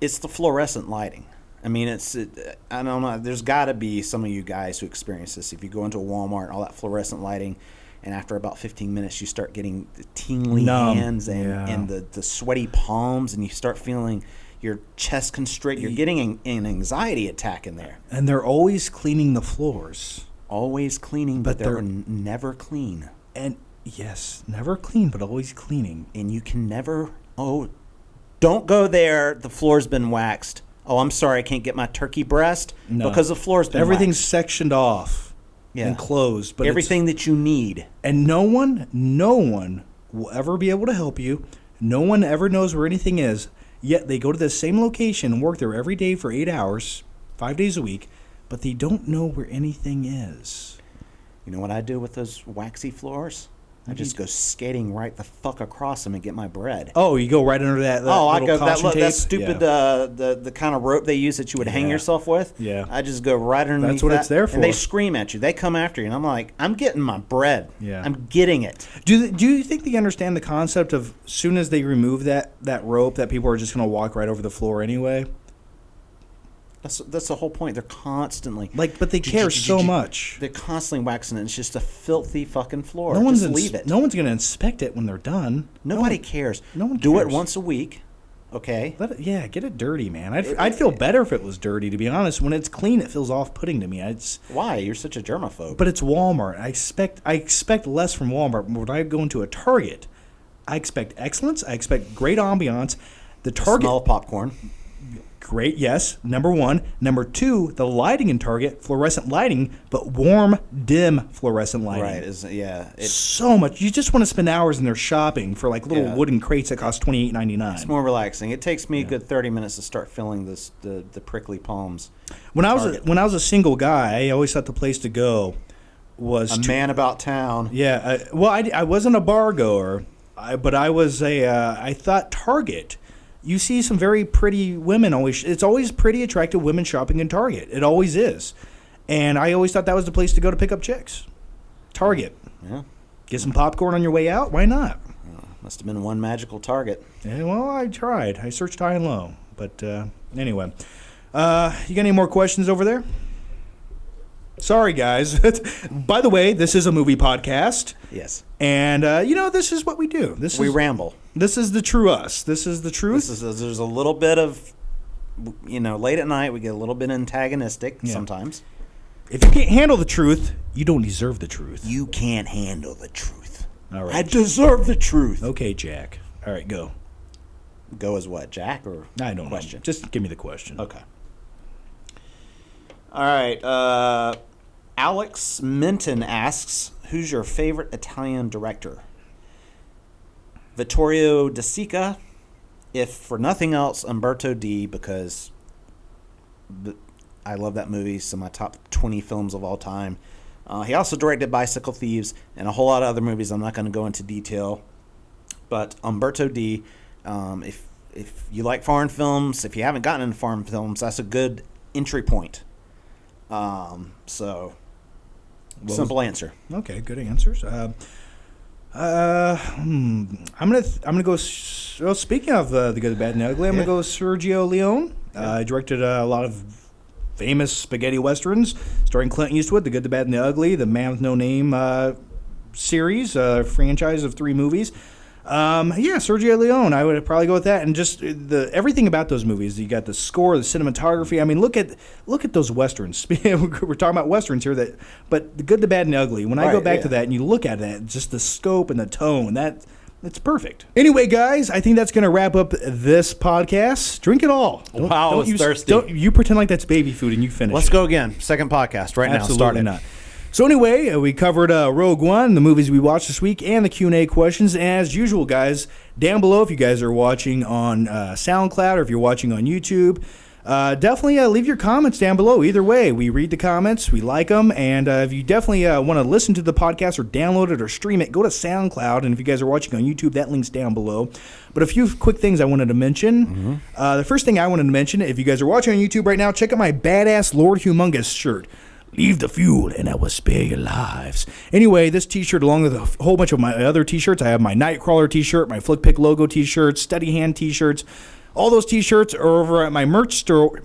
it's the fluorescent lighting. I mean, I don't know. There's got to be some of you guys who experience this. If you go into a Walmart, all that fluorescent lighting, and after about 15 minutes, you start getting the tingly hands and the sweaty palms, and you start feeling your chest constrict. You're getting an anxiety attack in there. And they're always cleaning the floors. Always cleaning, but they're never clean. And yes, never clean, but always cleaning. And you can never, don't go there. The floor's been waxed. Oh, I'm sorry, I can't get my turkey breast because the floor's been Everything's waxed. sectioned off and closed. But everything that you need. And no one will ever be able to help you. No one ever knows where anything is. Yet they go to the same location and work there every day for 8 hours, 5 days a week, but they don't know where anything is. You know what I do with those waxy floors? I just go skating right the fuck across them and get my bread. Oh, you go right under that I little go caution tape? that stupid the kind of rope they use that you would hang yourself with. Yeah. I just go right underneath. That's what it's there for. And they scream at you. They come after you, and I'm like, I'm getting my bread. Yeah. I'm getting it. Do you think they understand the concept of soon as they remove that rope that people are just going to walk right over the floor anyway? That's the whole point. They're constantly but they care so much. They're constantly waxing it. It's just a filthy fucking floor. No one's just leave it. No one's going to inspect it when they're done. Nobody cares. No one do it cares. once a week. Okay. Get it dirty, man. I'd feel better if it was dirty, to be honest. When it's clean, it feels off-putting to me. Why? You're such a germaphobe. But it's Walmart. I expect less from Walmart. When I go into a Target, I expect excellence. I expect great ambiance. The Target smell of popcorn. Great, yes. Number one. Number two, the lighting in Target, fluorescent lighting, but warm, dim fluorescent lighting. Right. So much. You just want to spend hours in there shopping for like little wooden crates that cost $28.99. It's more relaxing. It takes me a good 30 minutes to start feeling the prickly palms. When I was a single guy, I always thought the place to go was a man about town. Yeah. I wasn't a bar goer, but I was I thought Target. You see some very pretty women always. It's always pretty, attractive women shopping in Target. It always is. And I always thought that was the place to go to pick up chicks. Target. Yeah. Get some popcorn on your way out. Why not? Must have been one magical Target. Yeah, well, I tried. I searched high and low. But anyway. You got any more questions over there? Sorry, guys. By the way, this is a movie podcast. Yes. And, this is what we do. We ramble. This is the true us. This is the truth. There's a little bit of, late at night, we get a little bit antagonistic sometimes. If you can't handle the truth, you don't deserve the truth. You can't handle the truth. All right. I deserve the truth. Okay, Jack. All right, go. Go as what, Jack, or I don't question? know. Just give me the question. Okay. All right. Alex Minton asks, who's your favorite Italian director? Vittorio De Sica, if for nothing else, Umberto D, because I love that movie. It's in my top 20 films of all time. He also directed Bicycle Thieves and a whole lot of other movies I'm not going to go into detail. But Umberto D, if you like foreign films, if you haven't gotten into foreign films, that's a good entry point. Simple answer. Okay, good answers. I'm gonna go. Well, speaking of the good, the bad, and the ugly, I'm gonna go Sergio Leone I directed a lot of famous spaghetti westerns starring Clint Eastwood, The Good, the Bad, and the Ugly, the Man with No Name series, franchise of 3 movies. Sergio Leone, I would probably go with that. And just everything about those movies. You got the score, the cinematography. I mean, look at those westerns. We're talking about westerns here, but The Good, the Bad, and the Ugly. When I go back to that and you look at that, just the scope and the tone, it's perfect. Anyway, guys, I think that's going to wrap up this podcast. Drink it all. Wow, I was thirsty. Don't you pretend like that's baby food and you finish. Let's go again. Second podcast right Absolutely now. Start it. Not. So anyway, we covered Rogue One, the movies we watched this week, and the Q&A questions. As usual, guys, down below, if you guys are watching on SoundCloud or if you're watching on YouTube, definitely leave your comments down below. Either way, we read the comments, we like them, and if you definitely want to listen to the podcast or download it or stream it, go to SoundCloud, and if you guys are watching on YouTube, that link's down below. But a few quick things I wanted to mention. The first thing I wanted to mention, if you guys are watching on YouTube right now, check out my badass Lord Humongous shirt. Leave the fuel and I will spare your lives. Anyway, this t-shirt, along with a whole bunch of my other t-shirts, I have my Nightcrawler t-shirt, my Flick Pick logo t-shirts, Steady Hand t-shirts. All those t-shirts are over at my merch store on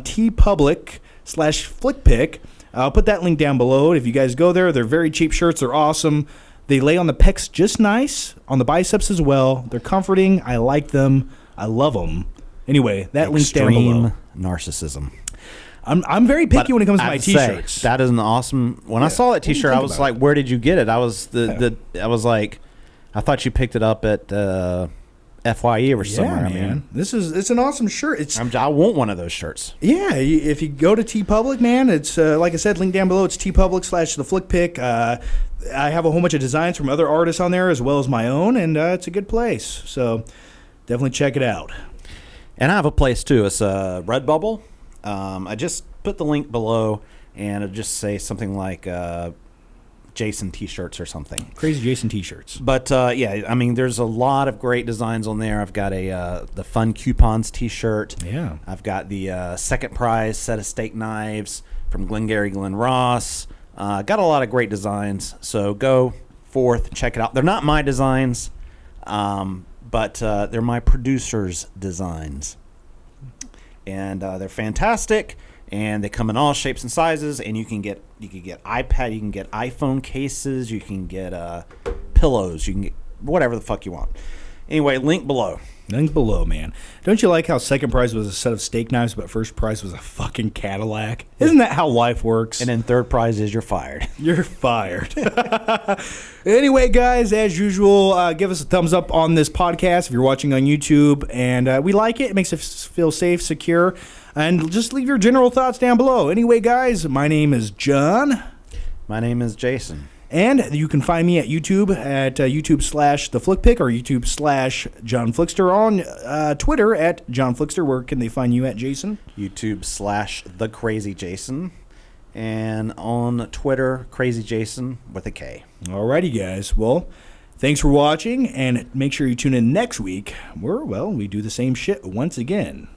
TeePublic/FlickPick. I'll put that link down below. If you guys go there, they're very cheap shirts. They're awesome. They lay on the pecs just nice, on the biceps as well. They're comforting. I like them. I love them. Anyway, that link's down below. Narcissism. I'm very picky when it comes to my t-shirts. That is an awesome. When I saw that t-shirt, I was like, "Where did you get it?" I was I was like, I thought you picked it up at FYE or somewhere. Yeah, man. It's an awesome shirt. I want one of those shirts. Yeah, if you go to TeePublic, man, it's like I said, link down below. It's TeePublic/TheFlickPick. I have a whole bunch of designs from other artists on there as well as my own, and it's a good place. So definitely check it out. And I have a place too. It's Redbubble. I just put the link below, and it'll just say something like Jason T-shirts or something. Crazy Jason T-shirts. But yeah, I mean, there's a lot of great designs on there. I've got the Fun Coupons T-shirt. Yeah. I've got the second prize set of steak knives from Glengarry Glen Ross. Got a lot of great designs. So go forth, check it out. They're not my designs, but they're my producer's designs. And they're fantastic, and they come in all shapes and sizes. And you can get iPad, you can get iPhone cases, you can get pillows, you can get whatever the fuck you want. Anyway, link below. Link below, man. Don't you like how second prize was a set of steak knives, but first prize was a fucking Cadillac? Isn't that how life works? And then third prize is you're fired. You're fired. Anyway, guys, as usual, give us a thumbs up on this podcast if you're watching on YouTube. And we like it. It makes us feel safe, secure. And just leave your general thoughts down below. Anyway, guys, my name is John. My name is Jason. And you can find me at YouTube at YouTube/TheFlickPick or YouTube/JohnFlickster, on Twitter at JohnFlickster. Where can they find you at, Jason? YouTube/TheCrazyJason. And on Twitter, CrazyJason with a K. Alrighty, guys. Well, thanks for watching, and make sure you tune in next week where, well, we do the same shit once again.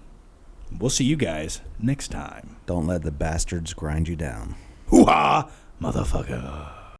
We'll see you guys next time. Don't let the bastards grind you down. Hoo-ha, motherfucker.